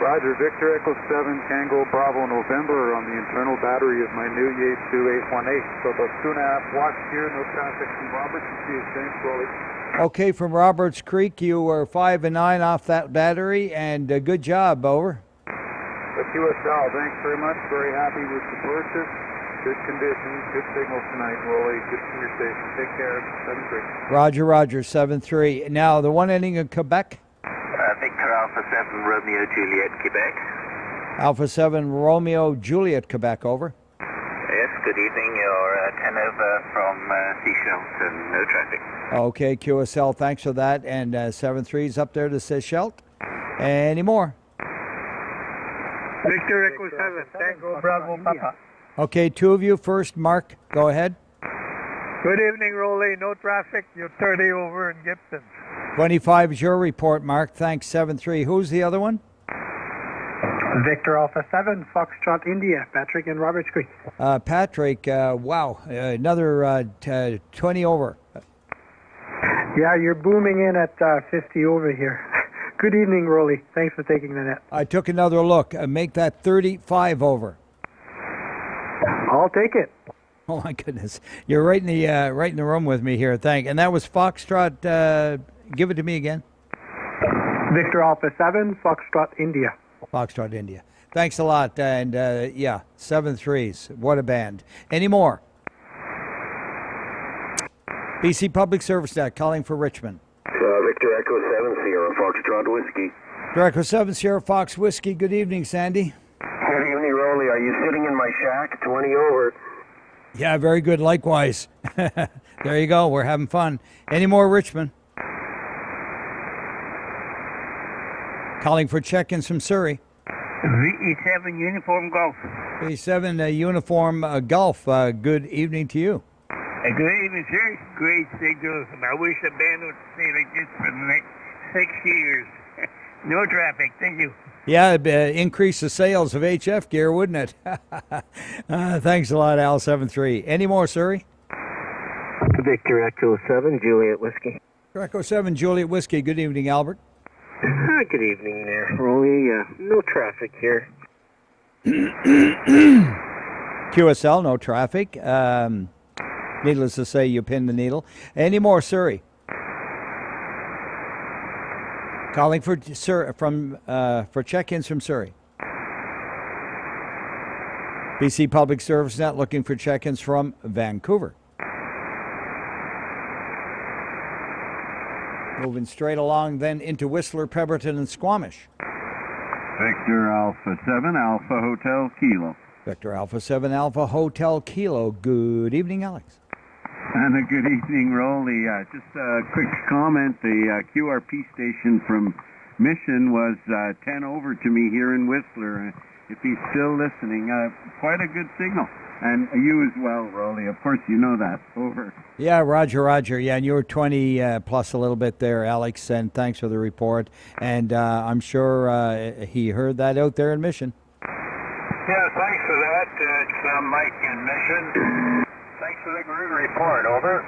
Roger. Roger, Victor Echo 7, Tango Bravo November on the internal battery of my new Yaesu 818. So about 2.5 watts here, no traffic from Roberts. Thanks, Roly. Okay, from Roberts Creek, you were 5 and 9 off that battery, and good job, over. The QSL, thanks very much. Very happy with the purchase. Good conditions, good signal tonight, Roly. Good from your station. Take care. 7-3. Roger, Roger, 7-3. Now, the one ending in Quebec? Victor Alpha 7 Romeo Juliet, Quebec. Alpha 7 Romeo Juliet, Quebec, over. Yes, good evening. You're 10 over from Seychelles and no traffic. Okay, QSL, thanks for that. And 7-3 is up there to Seychelles. Any more? Victor Echo 7, Tango Bravo Papa. Okay, 2 of you. First, Mark, go ahead. Good evening, Roly. No traffic. You're 30 over in Gibson. 25 is your report, Mark. Thanks, 7-3. Who's the other one? Victor Alpha 7, Foxtrot, India. Patrick and Roberts Creek. Patrick, wow, another 20 over. Yeah, you're booming in at 50 over here. Good evening, Roly. Thanks for taking the net. I took another look. Make that 35 over. I'll take it. Oh my goodness, you're right in the room with me here. And that was Foxtrot. Give it to me again. Victor Alpha 7, Foxtrot, India. Foxtrot, India. Thanks a lot. And yeah, 7-3s. What a band. Any more? BC Public Service Net calling for Richmond. Victor Echo 7, Sierra Foxtrot Whiskey. Victor Echo 7, Sierra Fox Whiskey. Good evening, Sandy. Good evening, Roly. Are you sitting in my shack? 20 over. Yeah, very good. Likewise. There you go. We're having fun. Any more, Richmond? Calling for check-ins from Surrey. VE7 Uniform Golf. VE7 Uniform Golf. Good evening to you. Good evening, sir. Great signals. I wish the band would stay like this for the next 6 years. No traffic. Thank you. Yeah, it'd increase the sales of HF gear, wouldn't it? Thanks a lot, Al. 7-3. Any more, Surrey? Victor Echo 7, Juliet Whiskey. Victor Echo 7, Juliet Whiskey. Good evening, Albert. Good evening there, Roly. No traffic here. QSL, no traffic. Needless to say, you pinned the needle. Any more, Surrey? Calling for check-ins from Surrey. BC Public Service Net looking for check-ins from Vancouver. Moving straight along then into Whistler, Pemberton, and Squamish. Victor Alpha 7, Alpha Hotel Kilo. Victor Alpha 7, Alpha Hotel Kilo. Good evening, Alex. And a good evening, Roly. Just a quick comment. The QRP station from Mission was 10 over to me here in Whistler. If he's still listening, quite a good signal. And you as well, Roly. Of course, you know that. Over. Yeah, Roger. Yeah, and you were 20 plus a little bit there, Alex, and thanks for the report. And I'm sure he heard that out there in Mission. Yeah, thanks for that. It's Mike in Mission. Thanks for the good report. Over.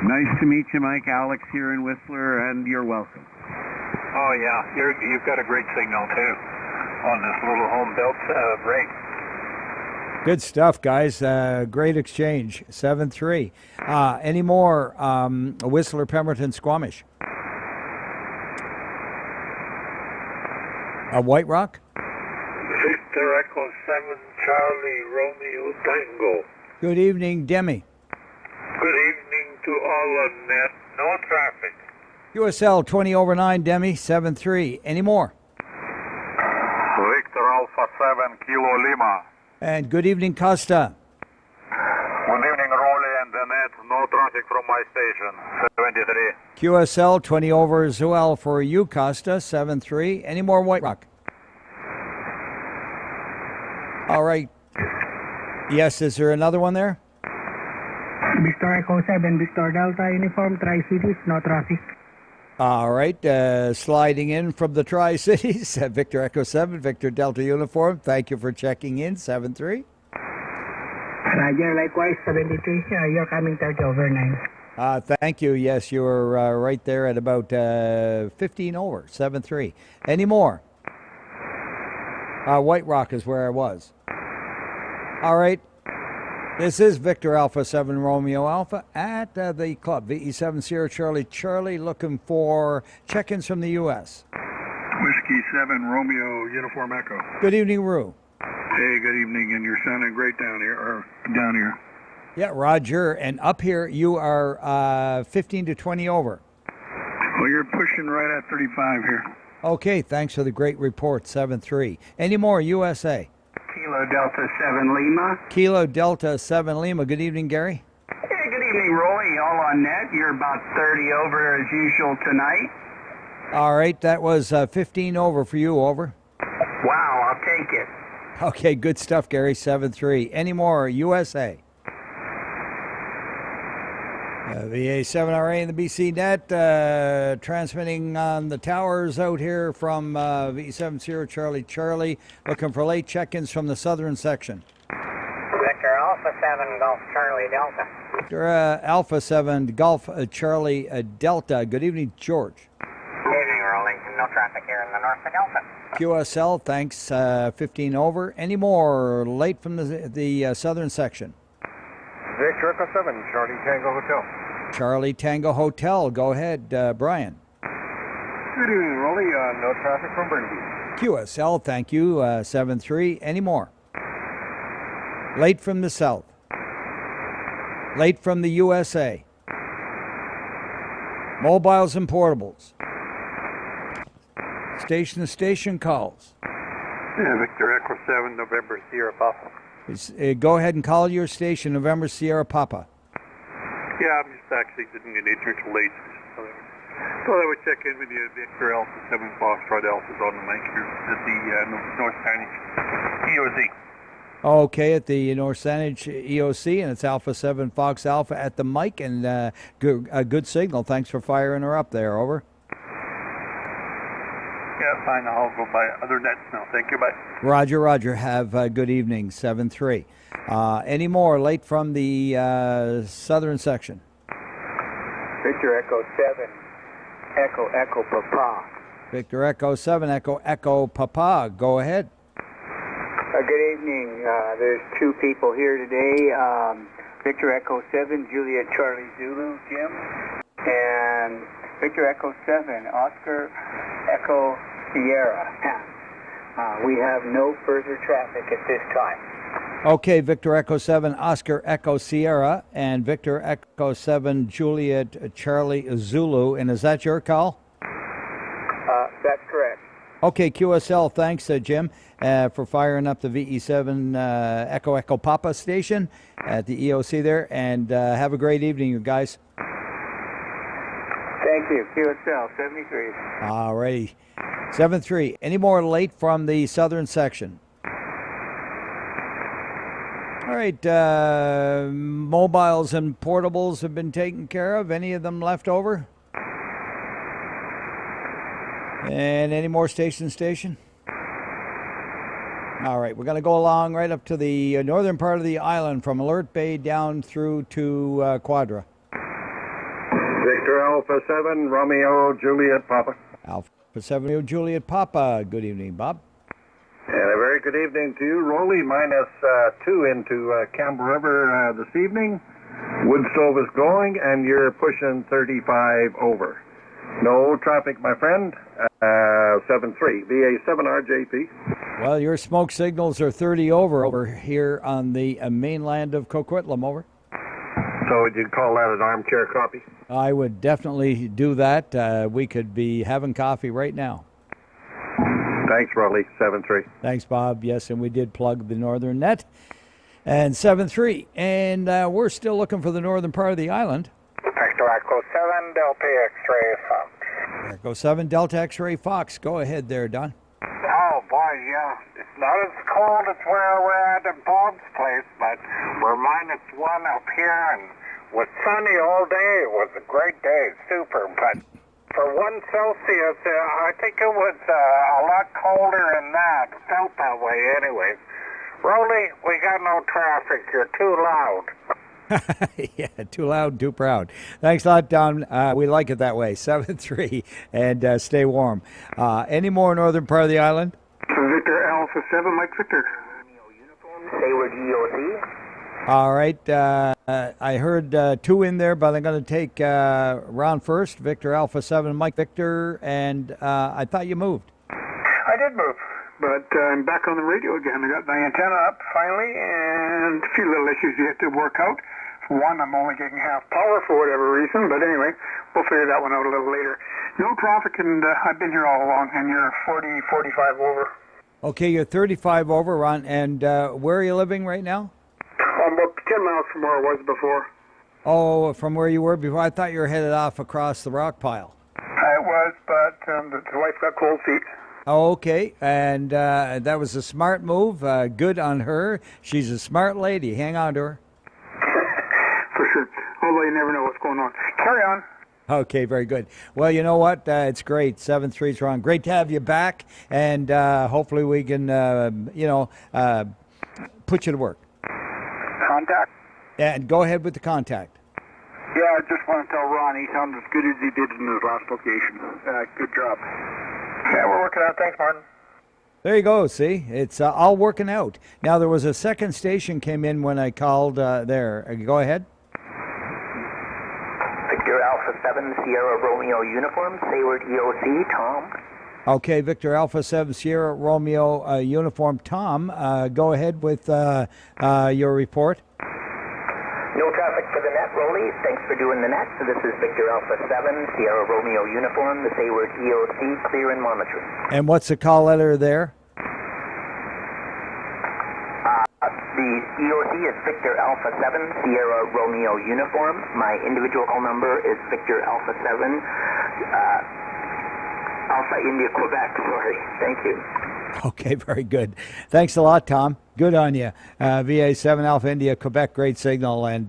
Nice to meet you, Mike. Alex here in Whistler, and you're welcome. Oh, yeah. You've got a great signal, too, on this little home-built rig. Good stuff, guys. Great exchange. 7-3. Any more Whistler, Pemberton, Squamish? White Rock? Victor Echo 7, Charlie Romeo Tango. Good evening, Demi. Good evening to all on net. No traffic. USL 20 over 9, Demi, 7-3. Any more? Victor Alpha 7, Kilo Lima. And good evening, Costa. Good evening, Roly and the net. No traffic from my station. 73. QSL 20 over as well for you, Costa, 7-3. Any more White Rock? All right. Yes, is there another one there? Victor Echo 7, Victor Delta Uniform, Tri-Cities, no traffic. All right, sliding in from the Tri-Cities, Victor Echo 7, Victor Delta Uniform. Thank you for checking in, 7-3. Roger, likewise, 73. You're coming 30 over 9. Thank you. Yes, you were right there at about 15 over, 7-3. Any more? White Rock is where I was. All right. This is Victor Alpha 7 Romeo Alpha at the club. VE7 Sierra Charlie Charlie looking for check-ins from the U.S. Whiskey 7 Romeo Uniform Echo. Good evening, Rue. Hey, good evening, and you're sounding great down here. Yeah, Roger. And up here, you are 15 to 20 over. Well, you're pushing right at 35 here. Okay, thanks for the great report, 7-3. Any more, USA? Kilo Delta 7 Lima. Kilo Delta 7 Lima. Good evening, Gary. Hey, good evening, Roly. All on net. You're about 30 over as usual tonight. All right, that was 15 over for you, over. Wow, I'll take it. Okay, good stuff, Gary, 7-3. Any more, USA? VA7RA in the BC net, transmitting on the towers out here from V7 Sierra Charlie Charlie, looking for late check-ins from the southern section. Victor Alpha 7 Golf Charlie Delta. Victor Alpha 7 Golf Charlie Delta. Good evening, George. Good evening, Roly. No traffic here in the north of Delta. QSL, thanks, 15 over. Any more late from the southern section? Victor Echo 7, Charlie Tango Hotel. Charlie Tango Hotel. Go ahead, Brian. Good evening, Roly. No traffic from Burnaby. QSL, thank you, 7-3. Any more? Late from the south. Late from the USA. Mobiles and portables. Station to station calls. Yeah, Victor Echo 7 November Sierra Papa. Go ahead and call your station, November Sierra Papa. Yeah, I'm just actually didn't get into late. So I would check in with you, Victor Alpha 7 Foxtrot Alpha's on the mic here at the North Saanich EOC. Okay, at the North Saanich EOC, and it's Alpha 7 Fox Alpha at the mic, and a good signal. Thanks for firing her up there, over. Yeah, fine. I'll go by other nets now. Thank you. Bye. Roger, Roger. Have a good evening, 7-3. Any more late from the southern section? Victor Echo 7 Echo Papa. Victor Echo 7 Echo Papa. Go ahead. Good evening. There's two people here today. Victor Echo 7 Juliet Charlie Zulu, Jim, and Victor Echo 7 Oscar Echo Sierra. We have no further traffic at this time. Okay, Victor Echo 7 Oscar Echo Sierra and Victor Echo 7 Juliet Charlie Zulu. And is that your call? That's correct. Okay, QSL, thanks, Jim, for firing up the VE7 Echo Papa station at the EOC there. And have a great evening, you guys. Thank you. QSL 73. All righty. 7-3. Any more late from the southern section? All right. Mobiles and portables have been taken care of. Any of them left over? And any more station? All right. We're going to go along right up to the northern part of the island from Alert Bay down through to Quadra. Victor Alpha 7 Romeo Juliet Papa. Alpha 7 Juliet Papa. Good evening, Bob. And a very good evening to you. Roly -2 into Campbell River this evening. Wood stove is going, and you're pushing 35 over. No traffic, my friend. 7-3. VA7RJP. Well, your smoke signals are 30 over here on the mainland of Coquitlam, over. So would you call that an armchair copy? I would definitely do that. We could be having coffee right now. Thanks, Roly. 7-3. Thanks, Bob. Yes, and we did plug the northern net. And 7-3. And we're still looking for the northern part of the island. Victor Echo 7 Delta X-Ray Fox. Echo 7 Delta X-Ray Fox. Go ahead there, Don. Oh, boy, yeah. It's not as cold as where we're at Bob's place, but we're -1 up here, and was sunny all day. It was a great day. Super. But for 1 Celsius, I think it was a lot colder than that. It felt that way anyways. Roly, we got no traffic. You're too loud. Yeah, too loud, too proud. Thanks a lot, Don. We like it that way. 7-3, and stay warm. Any more northern part of the island? Victor Victor Alpha 7, Mike Victor. Hayward EOC. All right. I heard 2 in there, but I'm going to take round first. Victor Alpha 7, Mike Victor, and I thought you moved. I did move, but I'm back on the radio again. I got my antenna up finally, and a few little issues you have to work out. For one, I'm only getting half power for whatever reason, but anyway, we'll figure that one out a little later. No traffic, and I've been here all along, and you're 40, 45 over. Okay, you're 35 over, Ron, and where are you living right now? I'm about 10 miles from where I was before. Oh, from where you were before? I thought you were headed off across the rock pile. I was, but the wife got cold feet. Oh, okay, and that was a smart move. Good on her. She's a smart lady. Hang on to her. For sure. Although you never know what's going on. Carry on. Okay, very good. Well, you know what? It's great. 7-3's wrong. Great to have you back, and hopefully we can, put you to work. Contact? And go ahead with the contact. Yeah, I just want to tell Ron he sounded as good as he did in his last location. Good job. Yeah, we're working out. Thanks, Martin. There you go. See, it's all working out. Now, there was a second station came in when I called there. Go ahead. Victor Alpha 7, Sierra Romeo Uniform, Hayward EOC, Tom. Okay, Victor Alpha 7, Sierra Romeo Uniform, Tom. Go ahead with your report. No traffic for the net, Roly. Thanks for doing the net. So this is Victor Alpha 7, Sierra Romeo Uniform, the Hayward EOC, clear and monitoring. And what's the call letter there? The EOC is Victor Alpha 7, Sierra Romeo Uniform. My individual call number is Victor Alpha 7, Alpha India, Quebec. Sorry. Thank you. Okay, very good. Thanks a lot, Tom. Good on you. VA 7 Alpha India, Quebec, great signal, and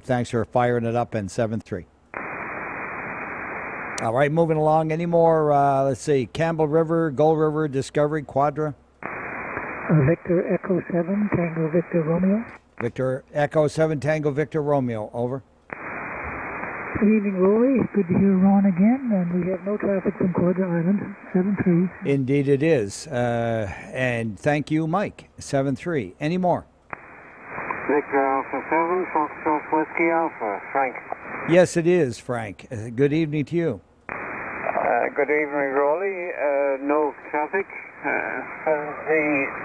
thanks for firing it up in 7-3. All right, moving along. Any more, let's see, Campbell River, Gold River, Discovery, Quadra? Victor Echo 7, Tango Victor Romeo. Victor Echo 7, Tango Victor Romeo, over. Good evening, Roly. Good to hear Ron again, and we have no traffic from Quadra Island, 7-3. Indeed it is. And thank you, Mike, 7-3. Any more? Victor Alpha 7, Foxtrot Whiskey Alpha, Frank. Yes, it is, Frank. Good evening to you. Good evening, Roly. No traffic, 7-3.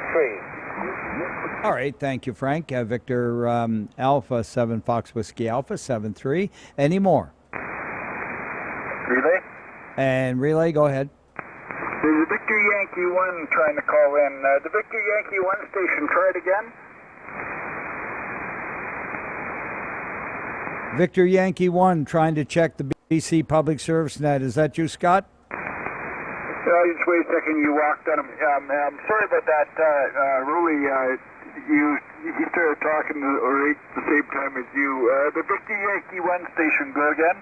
All right, thank you, Frank. Victor Alpha 7, Fox Whiskey Alpha, 7-3. Any more? Relay? And relay, go ahead. There's a Victor Yankee 1 trying to call in. The Victor Yankee 1 station, try it again. Victor Yankee 1 trying to check the BC Public Service net. Is that you, Scott? Just wait a second, you walked on him. I'm sorry about that, Roly. He started talking right at the same time as you. The Victor Yankee 1 station, go again.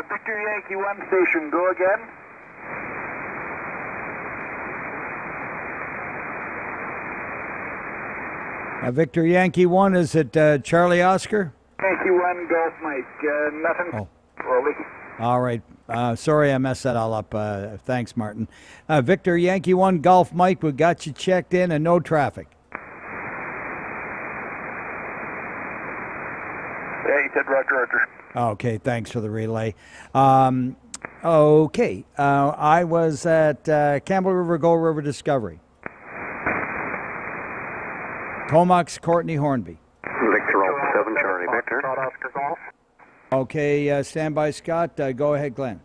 Victor Yankee 1 station, go again. Victor Yankee 1, is it Charlie Oscar? Yankee 1, Golf Mike. Nothing. Oh. Roly. All right. Sorry I messed that all up. Thanks, Martin. Victor Yankee 1, Golf Mike, we got you checked in and no traffic. Yeah, he said Roger. Okay, thanks for the relay. Okay, I was at Campbell River, Gold River, Discovery. Comox, Courtney, Hornby. Victor Alpha 7, Charlie Victor. Okay, stand by, Scott. Go ahead, Glenn.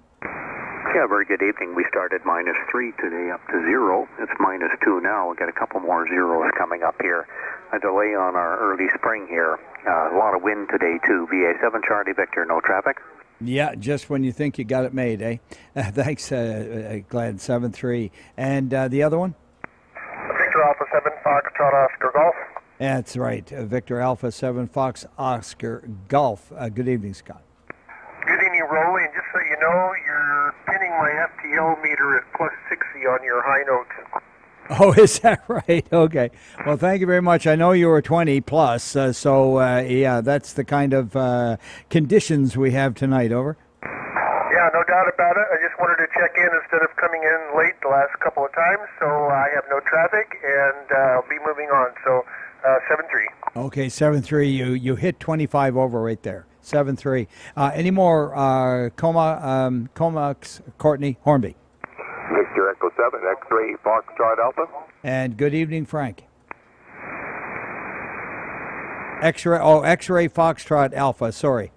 Yeah, very good evening. We started -3 today up to 0. It's -2 now. We've got a couple more zeros coming up here. A delay on our early spring here. A lot of wind today, too. VA 7, Charlie Victor, no traffic. Yeah, just when you think you got it made, eh? Thanks, Glenn, 7-3. And the other one? Victor Alpha 7, Foxtrot Oscar Golf. That's right. Victor Alpha 7, Fox Oscar Golf. Good evening, Scott. Good evening, Roly. And just so you know, you're pinning my FTL meter at +60 on your high notes. Oh, is that right? Okay. Well, thank you very much. I know you were 20 plus, so yeah, that's the kind of conditions we have tonight. Over. Yeah, no doubt about it. I just wanted to check in instead of coming in late the last couple of times, so I have no traffic, and I'll be moving on. So 7-3. Okay, 7-3. You hit 25 over right there. 7-3. Any more Comox, Courtney, Hornby? Victor Echo 7, X-ray Foxtrot Alpha. And good evening, Frank. X-ray Foxtrot Alpha, sorry.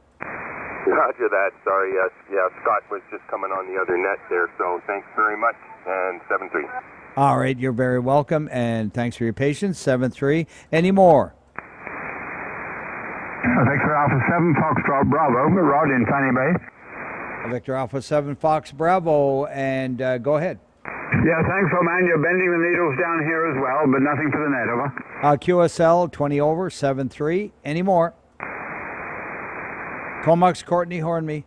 Roger that. Sorry, yeah, Scott was just coming on the other net there, so thanks very much, and 7-3. All right, you're very welcome, and thanks for your patience. 7-3. Any more? Victor Alpha 7, Foxtrot Bravo, Rod in Fanny Bay. Victor Alpha 7, Fox Bravo, and go ahead. Yeah, thanks, old man. You're bending the needles down here as well, but nothing for the net, over. QSL 20 over, 7-3. Any more? Comox, Courtney, Hornby.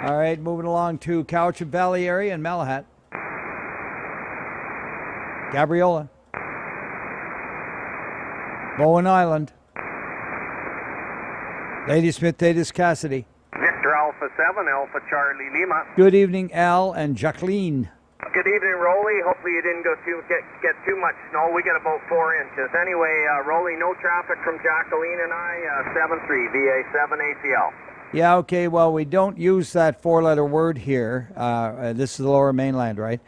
All right, moving along to Cowichan Valley area and Malahat. Gabriola. Bowen Island. Ladysmith, Davis, Cassidy. Victor Alpha 7, Alpha Charlie Lima. Good evening, Al and Jacqueline. Good evening, Roly. Hopefully you didn't get too much snow. We get about 4 inches. Anyway, Roly, no traffic from Jacqueline and I, 7-3, VA7 ACL. Yeah, okay, well, we don't use that four-letter word here. This is the lower mainland, right?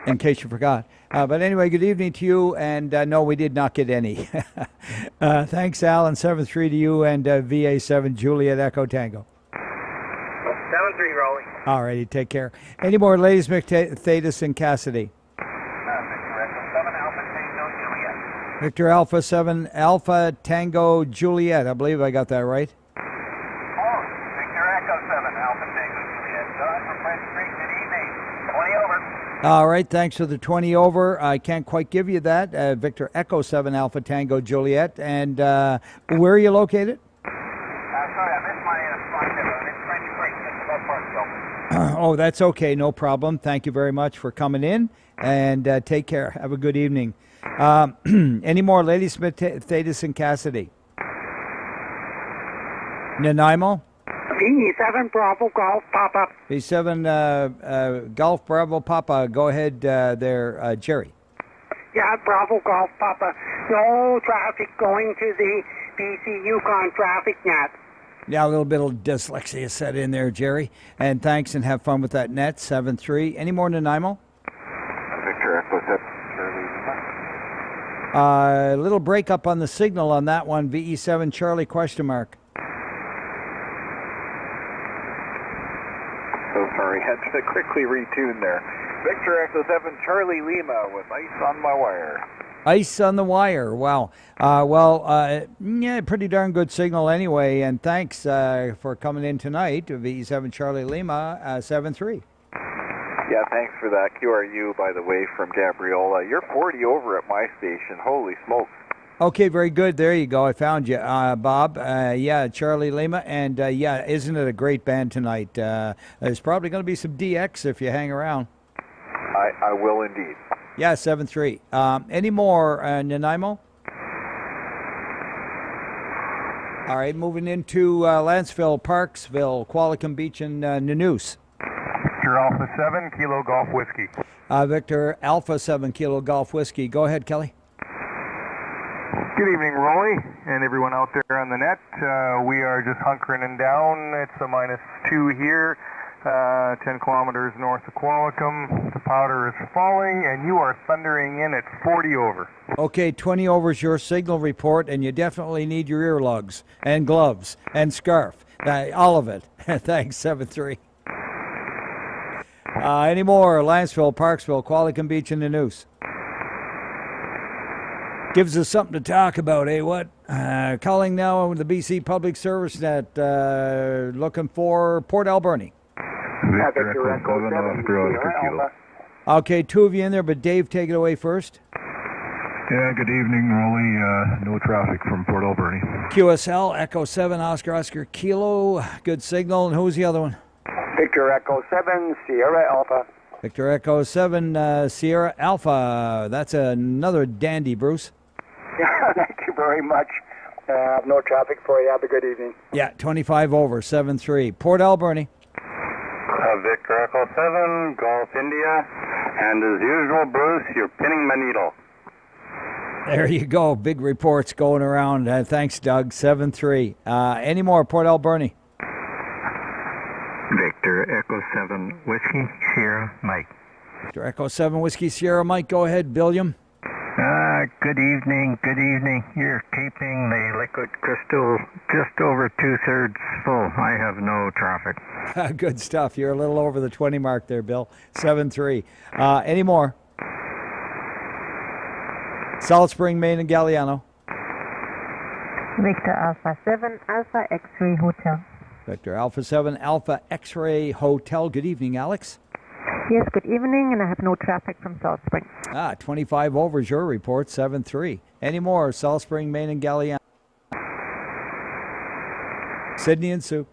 In case you forgot. But anyway, good evening to you, and no, we did not get any. Thanks, Al, and 7-3 to you, and VA7 Juliet Echo Tango. 7-3, Roly. All righty, take care. Any more ladies, Thetis and Cassidy? Victor Alpha 7 Alpha Tango Juliet. I believe I got that right. Victor Echo 7, Alpha Tango Juliet. John from French Street, good evening. 20 over. All right, thanks for the 20 over. I can't quite give you that. Victor Echo 7 Alpha Tango Juliet. And where are you located? Sorry, I missed my spot there. I'm in French Street, just above Parkville. Oh, that's okay. No problem. Thank you very much for coming in. And take care. Have a good evening. Any more ladies, Thetis and Cassidy? Nanaimo? B7 Bravo Golf Papa. B7 Golf Bravo Papa. Go ahead there, Jerry. Yeah, Bravo Golf Papa. No traffic going to the BC Yukon traffic net. Yeah, a little bit of dyslexia set in there, Jerry. And thanks, and have fun with that net. 7-3. Any more Nanaimo? Victor Echo 7. A little breakup on the signal on that one. VE7 Charlie question mark. So sorry, had to quickly retune there. Victor Echo 7 Charlie Lima with ice on my wire. Ice on the wire. Wow. Yeah, pretty darn good signal anyway. And thanks for coming in tonight. VE7 Charlie Lima, 7-3. Yeah, thanks for that. QRU, by the way, from Gabriola. You're 40 over at my station. Holy smokes. Okay, very good. There you go. I found you, Bob. Yeah, Charlie Lima. And yeah, isn't it a great band tonight? There's probably going to be some DX if you hang around. I will indeed. Yeah, 7-3. Any more, Nanaimo? All right, moving into Lanceville, Parksville, Qualicum Beach, and Nanoose. Victor Alpha 7, Kilo Golf Whiskey. Victor Alpha 7, Kilo Golf Whiskey. Go ahead, Kelly. Good evening, Roly, and everyone out there on the net. We are just hunkering and down. It's a -2 here, 10 kilometers north of Qualicum. The powder is falling, and you are thundering in at 40 over. Okay, 20 over is your signal report, and you definitely need your earlugs and gloves and scarf. All of it. Thanks, 7-3. Any more? Lanceville, Parksville, Qualicum Beach, and Nanoose. Gives us something to talk about, eh? What? Calling now on the BC Public Service Net, looking for Port Alberni. Victor Echo 7, Oscar Kilo. Okay, two of you in there, but Dave, take it away first. Yeah, good evening, Roly. No traffic from Port Alberni. QSL, Echo 7, Oscar Kilo. Good signal. And who's the other one? Victor Echo 7, Sierra Alpha. Victor Echo 7, Sierra Alpha. That's another dandy, Bruce. Yeah, thank you very much. No traffic for you. Have a good evening. Yeah, 25 over, 7-3. Port Alberni. Victor Echo 7, Golf India. And as usual, Bruce, you're pinning my needle. There you go. Big reports going around. Thanks, Doug. 7-3. Any more, Port Alberni? Victor Echo 7, Whiskey Sierra Mike. Victor Echo 7, Whiskey Sierra Mike. Go ahead, Billiam. Good evening. You're keeping the liquid crystal just over 2/3 full. I have no traffic. Good stuff. You're a little over the 20 mark there, Bill. 7-3. Any more? Salt Spring, Maine, and Galliano. Victor Alpha 7, Alpha X-Ray Hotel. Victor Alpha 7, Alpha X-Ray Hotel. Good evening, Alex. Yes, good evening, and I have no traffic from Salt Spring. 25 over is your report, 7-3. Any more? Salt Spring, Maine, and Galliano. Sydney and Souk.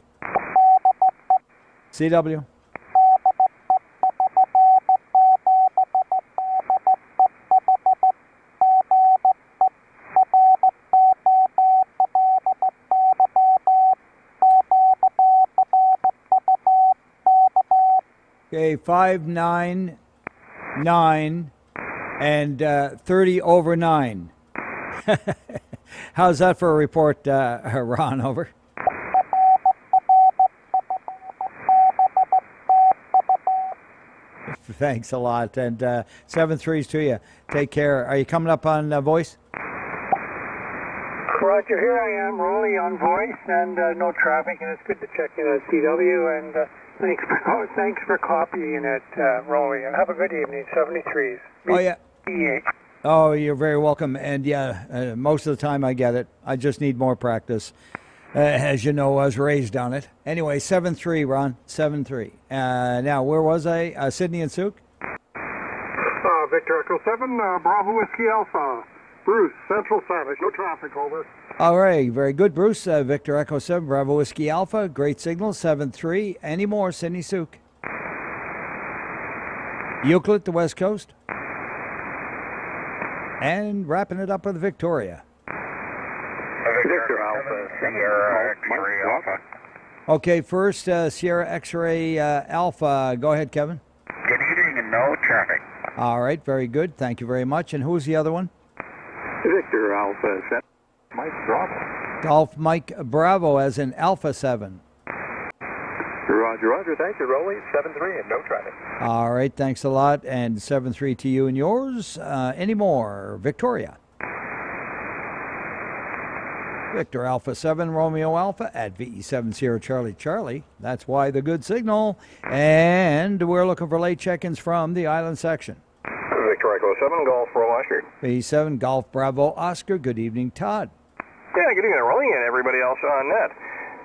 CW. Okay, 5-9, 9, and 30 over 9. How's that for a report, Ron? Over. Thanks a lot. And 7-3s to you. Take care. Are you coming up on voice? Roger, here I am, Roly on voice, and no traffic, and it's good to check in at CW, and thanks for copying it, Roly. Have a good evening, 73s. Oh, yeah. Oh, you're very welcome. And yeah, most of the time I get it. I just need more practice. As you know, I was raised on it. Anyway, 7-3, Ron. 7-3. Now, where was I? Sydney and Souk? Victor Echo 7, Bravo Whiskey Alpha. Bruce, Central Savage. No traffic, over. All right, very good, Bruce. Victor Echo 7, Bravo Whiskey Alpha. Great signal, 7-3. Any more, Sydney Souk? Euclid, the West Coast. And wrapping it up with Victoria. Victor Alpha, Sierra X-Ray Alpha. Okay, first, Sierra X-Ray Alpha. Go ahead, Kevin. Good evening and no traffic. All right, very good. Thank you very much. And who's the other one? Victor Alpha 7, Mike Bravo. Golf Mike Bravo as in Alpha 7. Roger. Thank you, Roly. 7-3 and no traffic. All right, thanks a lot. And 7-3 to you and yours. Any more? Victoria. Victor Alpha 7, Romeo Alpha at VE7 Sierra Charlie. That's why the good signal. And we're looking for late check-ins from the island section. Victor Echo 7, Golf Bravo Oscar. VE7 Golf Bravo Oscar. Good evening, Todd. Yeah, good evening, Roly, and everybody else on net.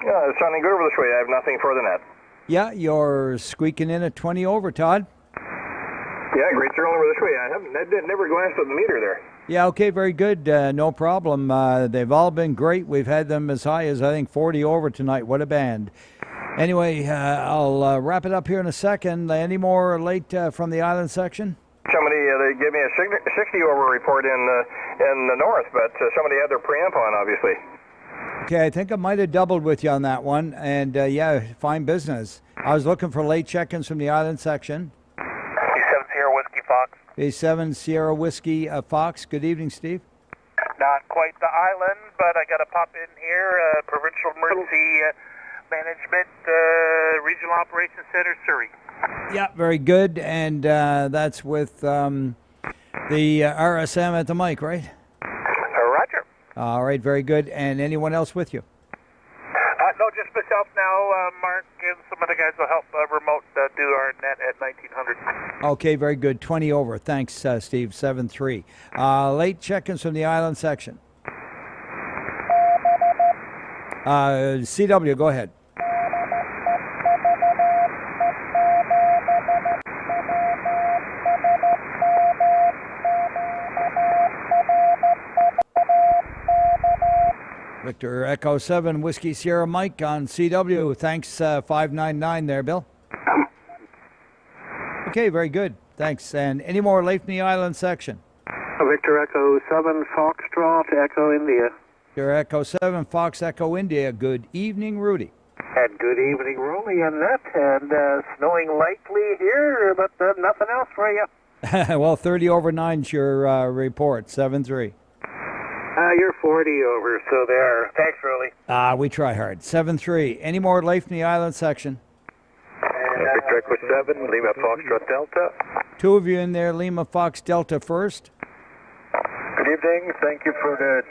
Yeah, it's sounding good over this way. I have nothing for the net. Yeah, you're squeaking in at 20 over, Todd. Yeah, great signal over this way. I never glanced at the meter there. Yeah, okay, very good. No problem. They've all been great. We've had them as high as, I think, 40 over tonight. What a band. Anyway, I'll wrap it up here in a second. Any more late from the island section? Somebody, they gave me a 60 over report in the north, but somebody had their preamp on, obviously. Okay, I think I might have doubled with you on that one. And, yeah, fine business. I was looking for late check-ins from the island section. B7 Sierra Whiskey Fox. B7 Sierra Whiskey Fox. Good evening, Steve. Not quite the island, but I got to pop in here. Provincial Emergency Management, Regional Operations Center, Surrey. Yeah, very good. And that's with the RSM at the mic, right? Roger. All right, very good. And anyone else with you? No, just myself now. Mark and some other guys will help remote do our net at 1900. Okay, very good. 20 over. Thanks, Steve. 7-3. Late check-ins from the island section. CW, go ahead. Victor Echo 7, Whiskey Sierra Mike on CW. Thanks, 599 there, Bill. Okay, very good. Thanks. And any more late from the island section? Victor Echo 7 Foxtrot Echo India. Victor Echo 7 Fox Echo India. Good evening, Rudy. And good evening, Roly and Net. And snowing lightly here, but nothing else for you. Well, 30 over 9's your report, 7-3. You're 40 over, so there. Thanks, Roly. We try hard. 7-3. Any more late from the island section? Victor Echo 7, Lima Foxtrot Delta. Two of you in there, Lima Fox Delta first. Good evening. Thank you for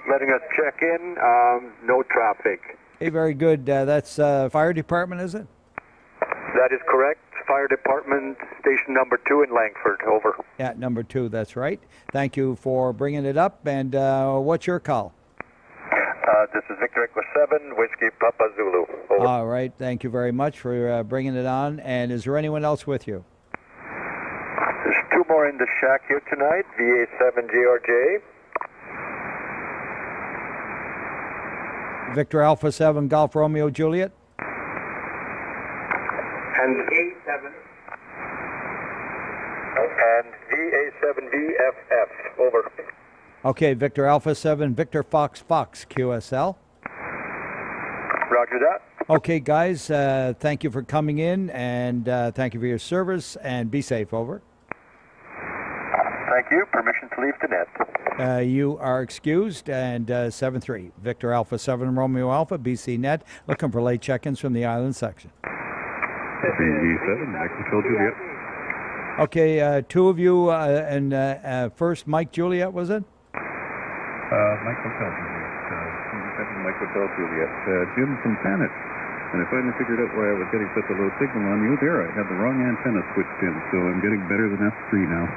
letting us check in. No traffic. Hey, very good. That's fire department, is it? That is correct. Fire department, station number 2 in Langford. Over. Yeah, number 2. That's right. Thank you for bringing it up. And what's your call? This is Victor Echo 7, Whiskey Papa Zulu. Over. All right. Thank you very much for bringing it on. And is there anyone else with you? There's 2 more in the shack here tonight. VA7GRJ. Victor Alpha 7 Golf Romeo Juliet. And VA7. And VA7VFF. Over. Okay, Victor Alpha 7 Victor Fox Fox QSL. Roger that. Okay, guys, thank you for coming in, and thank you for your service, and be safe. Over. Thank you. Permission to leave the net. You are excused, and 7-3. Victor Alpha 7 Romeo Alpha, BC Net, looking for late check-ins from the island section. BG7, I control Juliet. Okay, 2 of you, and first Mike Juliet, was it? Mike Hotel Juliet. Mike Hotel Juliet. Jim from Panet. And I finally figured out why I was getting such a low signal on you. There, I had the wrong antenna switched in, so I'm getting better than S3 now.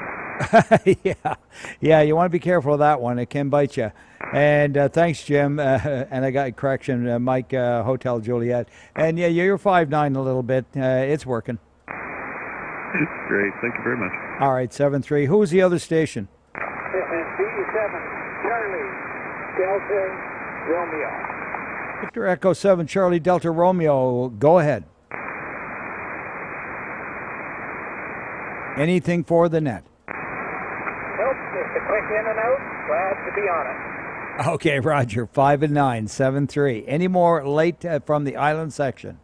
Yeah, you want to be careful of that one. It can bite you. And thanks, Jim. And I got correction, Mike Hotel Juliet. And yeah, you're 5'9" a little bit. It's working. Great. Thank you very much. All right, 7-3. Who's the other station? This is B7 Charlie Delta Romeo. Victor Echo 7 Charlie Delta Romeo. Go ahead. Anything for the net? Nope, just a quick in and out. Glad to be on it. Okay, Roger. 5 and 9, 7-3. Any more late from the island section?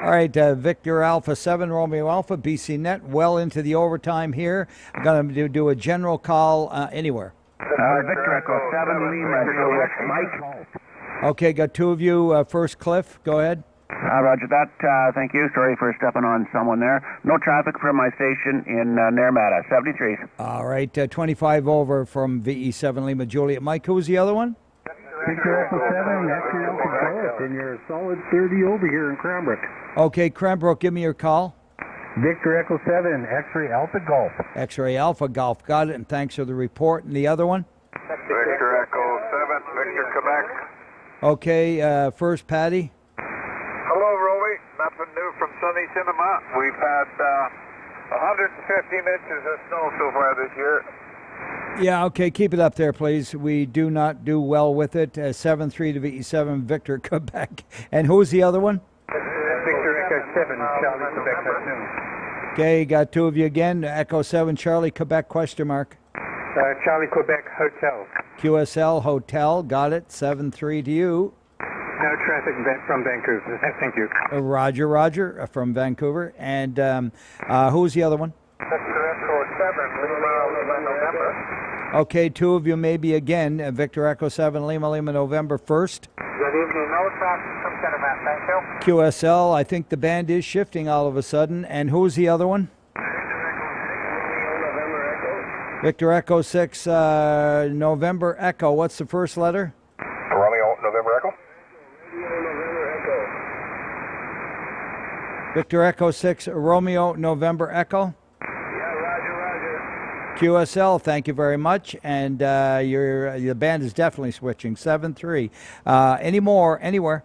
All right, Victor Alpha 7 Romeo Alpha, BC Net, well into the overtime here. I'm going to do a general call anywhere. Victor Echo 7 Lima, Mike. Okay, got 2 of you. First, Cliff, go ahead. Roger that. Thank you. Sorry for stepping on someone there. No traffic from my station in Nairmata, 73. All right, 25 over from VE7 Lima Juliet. Mike, who was the other one? Victor Echo 7, X-ray Alpha Golf, and you're a solid 30 over here in Cranbrook. Okay, Cranbrook, give me your call. Victor Echo 7, X-ray Alpha Golf. X-ray Alpha Golf, got it, and thanks for the report. And the other one? Victor Echo 7, Victor Quebec. Okay, first, Patty. Hello, Roly. Nothing new from sunny Cinema. We've had 115 inches of snow so far this year. Yeah, okay, keep it up there, please. We do not do well with it. 7-3 to VE7, Victor Quebec. And who's the other one? Victor Echo 7, Charlie Quebec Cartoon. Okay, got 2 of you again. Echo 7, Charlie Quebec, question mark. Charlie Quebec Hotel. QSL Hotel, got it. 7-3 to you. No traffic from Vancouver. Thank you. Roger, from Vancouver. And who's the other one? Victor Echo 7, Lima November. Okay, 2 of you maybe again. Victor Echo 7, Lima November 1st. Good evening. No traffic from Cinema. Thank you. QSL, I think the band is shifting all of a sudden. And who's the other one? Victor Echo 6, November Echo. What's the first letter? Romeo November Echo. Victor Echo 6, Romeo November Echo. QSL, thank you very much. And your band is definitely switching. 7-3. Any more, anywhere?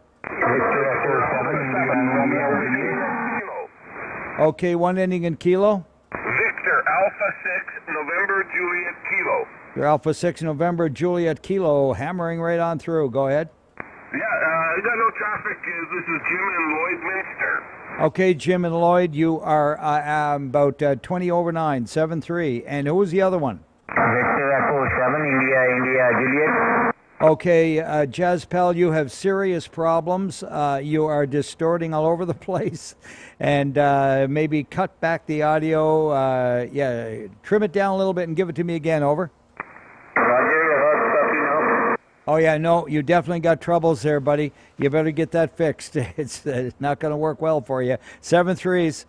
Okay, 1 ending in kilo. Victor Alpha 6, November Juliet Kilo. Your Alpha 6, November Juliet Kilo, hammering right on through. Go ahead. Yeah, you got no traffic. This is Jim in Lloydminster. Okay, Jim and Lloyd, you are about 20 over 9, 7-3. And who was the other one? Victor Echo 7, India, Juliet. Okay, Jaspel, you have serious problems. You are distorting all over the place. And maybe cut back the audio. Trim it down a little bit and give it to me again. Over. Oh, yeah, no, you definitely got troubles there, buddy. You better get that fixed. It's not going to work well for you. 7-3s.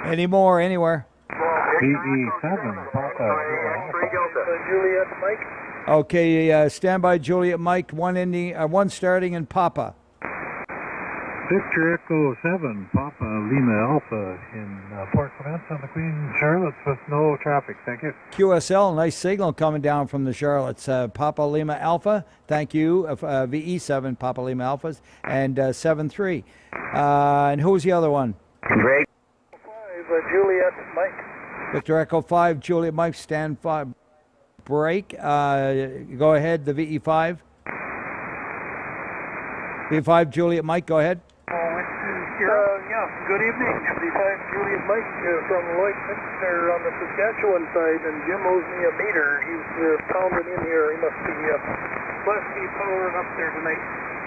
Any more, anywhere? BE7, Juliet, Mike. Okay, stand by, Juliet, Mike. One starting in Papa. Victor Echo 7, Papa Lima Alpha in Port Clements on the Queen Charlottes with no traffic. Thank you. QSL, nice signal coming down from the Charlottes. Papa Lima Alpha, thank you. VE7, Papa Lima Alphas, and 7-3. And who was the other one? Great. 5, Juliet, Mike. Victor Echo 5, Juliet Mike, stand 5. Break. Go ahead, the VE5. VE5, Juliet Mike, go ahead. Good evening. The Juliet Mike from Lloyd there on the Saskatchewan side, and Jim owes me a meter. He's pounding in here. He must be powering up there tonight.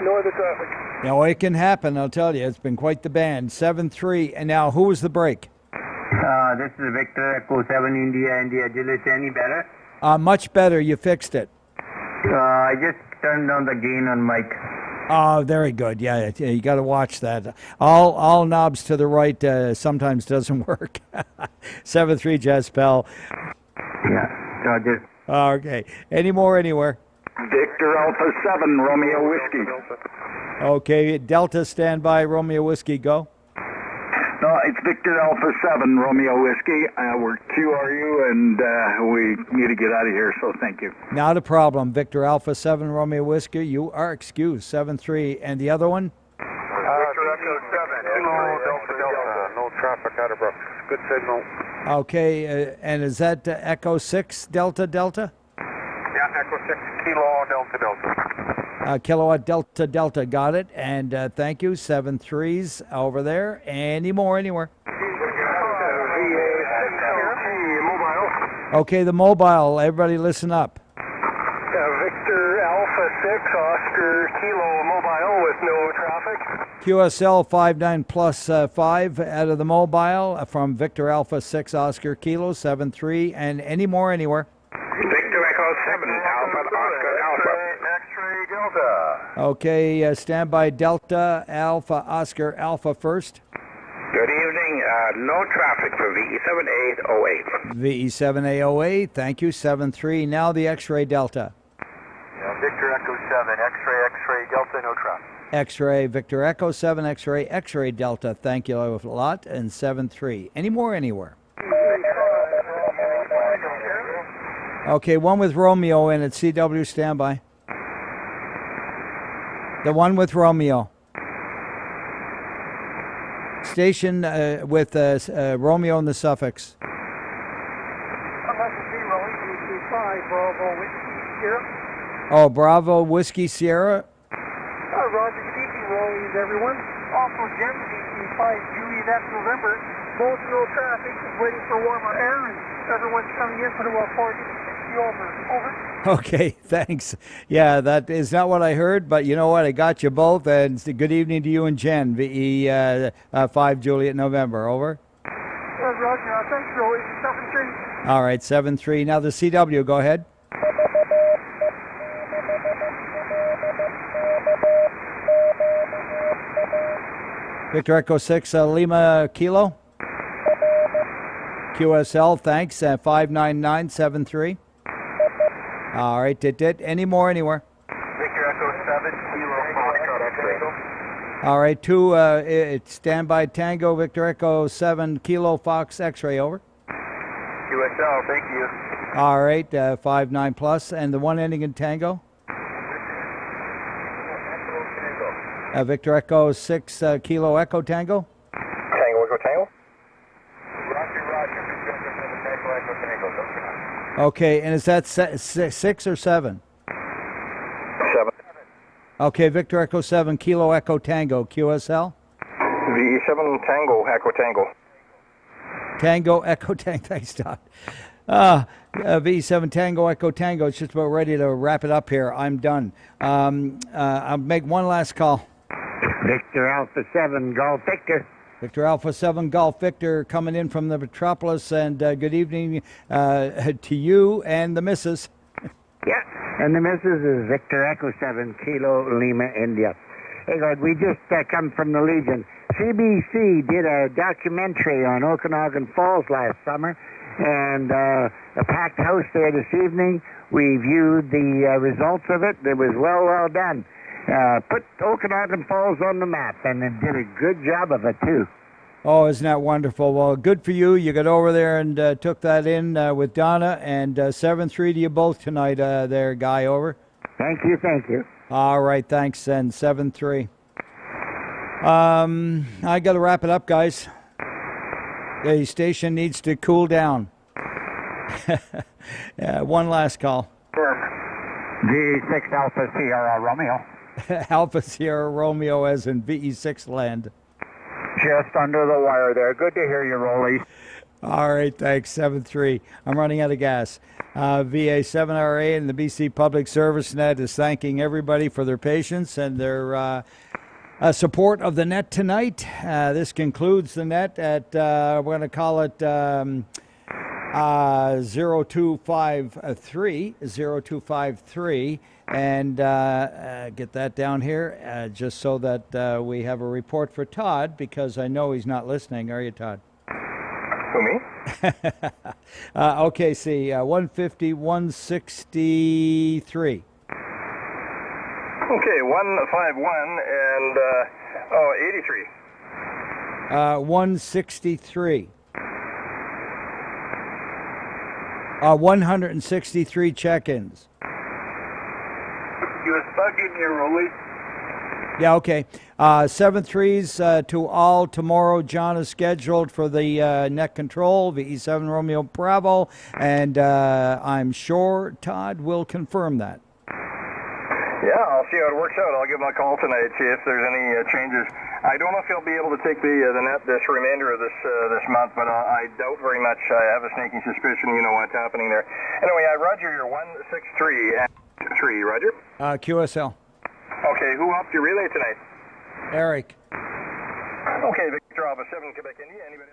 No other traffic. No, it can happen, I'll tell you. It's been quite the band. 7-3. And now, who was the break? This is Victor Echo 7, India, Juliet. Any better? Much better. You fixed it. I just turned down the gain on mic. Oh, very good. Yeah, you got to watch that. All knobs to the right sometimes doesn't work. 7-3, Jaspel. Yeah, Roger. Okay. Any more anywhere? Victor Alpha 7, Romeo Whiskey. Okay, Delta, stand by. Romeo Whiskey, go. No, it's Victor Alpha 7, Romeo Whiskey. We're QRU, and we need to get out of here, so thank you. Not a problem. Victor Alpha 7, Romeo Whiskey, you are excused. 7-3. And the other one? Victor Echo 7, Delta. No traffic out of Brooks. Good signal. Okay, and is that Echo 6, Delta? Yeah, Echo 6, Kilo, Delta. Kilowatt Delta, got it. And thank you. 7-3s over there. Any more anywhere? Okay, the mobile. Everybody listen up. Victor Alpha 6, Oscar Kilo mobile with no traffic. QSL 59 plus 5 out of the mobile from Victor Alpha 6, Oscar Kilo, 7-3. And any more anywhere? Victor Echo 7, Alpha, Oscar Alpha. X-ray Delta. Okay, stand by, Delta, Alpha, Oscar, Alpha first. Good evening. No traffic for VE7808. VE7808, thank you, 7-3. Now the X-ray Delta. Yeah, Victor Echo 7, X-ray Delta, no traffic. X-ray, Victor Echo 7, X-ray Delta, thank you a lot, and 7-3. Any more anywhere? Okay, one with Romeo in at CW, standby. The one with Romeo. Station with Romeo in the suffix. Oh, Bravo Whiskey Sierra. Roger, good evening, Roly, everyone. Also, Jim, DC5 Juliet, that's November. Both no traffic, is waiting for warmer air, and everyone's coming in for the 40-60 over. Okay, thanks. Yeah, that is not what I heard, but you know what? I got you both, and good evening to you and Jen, VE5 Juliet November. Over. Roger, thanks, Roly. 7-3. All right, 7-3. Now the CW, go ahead. Victor Echo 6, Lima Kilo. QSL, thanks, 59973. All right, any more anywhere? Victor Echo 7, Kilo, Foxtrot X-ray. All right, 2, standby Tango, Victor Echo 7, Kilo, Fox X-ray, over. QSL, thank you. All right, 59 plus, and the one ending in Tango? Victor Echo 6, Kilo Echo Tango. Tango Echo Tango. Okay, and is that 6 or 7? 7. Okay, Victor Echo 7, Kilo Echo Tango, QSL. VE7 Tango, Echo Tango. Tango, Echo Tango. Thanks, Todd. V7 Tango, Echo Tango. It's just about ready to wrap it up here. I'm done. I'll make one last call. Victor Alpha 7, Golf Victor. Victor Alpha 7, Golf Victor, coming in from the metropolis, and good evening to you and the missus. Yeah, and the missus is Victor Echo 7, Kilo Lima, India. Hey, God, we just come from the Legion. CBC did a documentary on Okanagan Falls last summer, and a packed house there this evening. We viewed the results of it. It was well done. Put Okanagan Falls on the map, and it did a good job of it, too. Oh, isn't that wonderful? Well, good for you. You got over there and took that in with Donna, and 7-3 to you both tonight there, Guy, over. Thank you, thank you. All right, thanks, and 7-3. I got to wrap it up, guys. The station needs to cool down. Yeah, one last call. VE6 Alpha Sierra Romeo. Alpha Sierra Romeo as in VE6 land. Just under the wire there. Good to hear you, Roly. All right, thanks. 7-3. I'm running out of gas. VA7RA and the BC Public Service Net is thanking everybody for their patience and their support of the net tonight. This concludes the net at, we're going to call it 0253, and get that down here just so that we have a report for Todd, because I know he's not listening. Are you, Todd? Who, me? Okay, see, 150, 163. Okay, 151 and 83. 163. 163 check-ins. You was bugging here, Roly. Yeah, okay. 7-3s to all tomorrow. John is scheduled for the net control, VE7 Romeo Bravo, and I'm sure Todd will confirm that. Yeah, I'll see how it works out. I'll give him a call tonight, see if there's any changes. I don't know if he'll be able to take the net this remainder of this month, but I doubt very much. I have a sneaking suspicion you know what's happening there. Anyway, Roger, you're 163 and 3, Roger? QSL. Okay, who helped you relay tonight? Eric. Okay, Victor Alpha 7, Quebec, India. Anybody?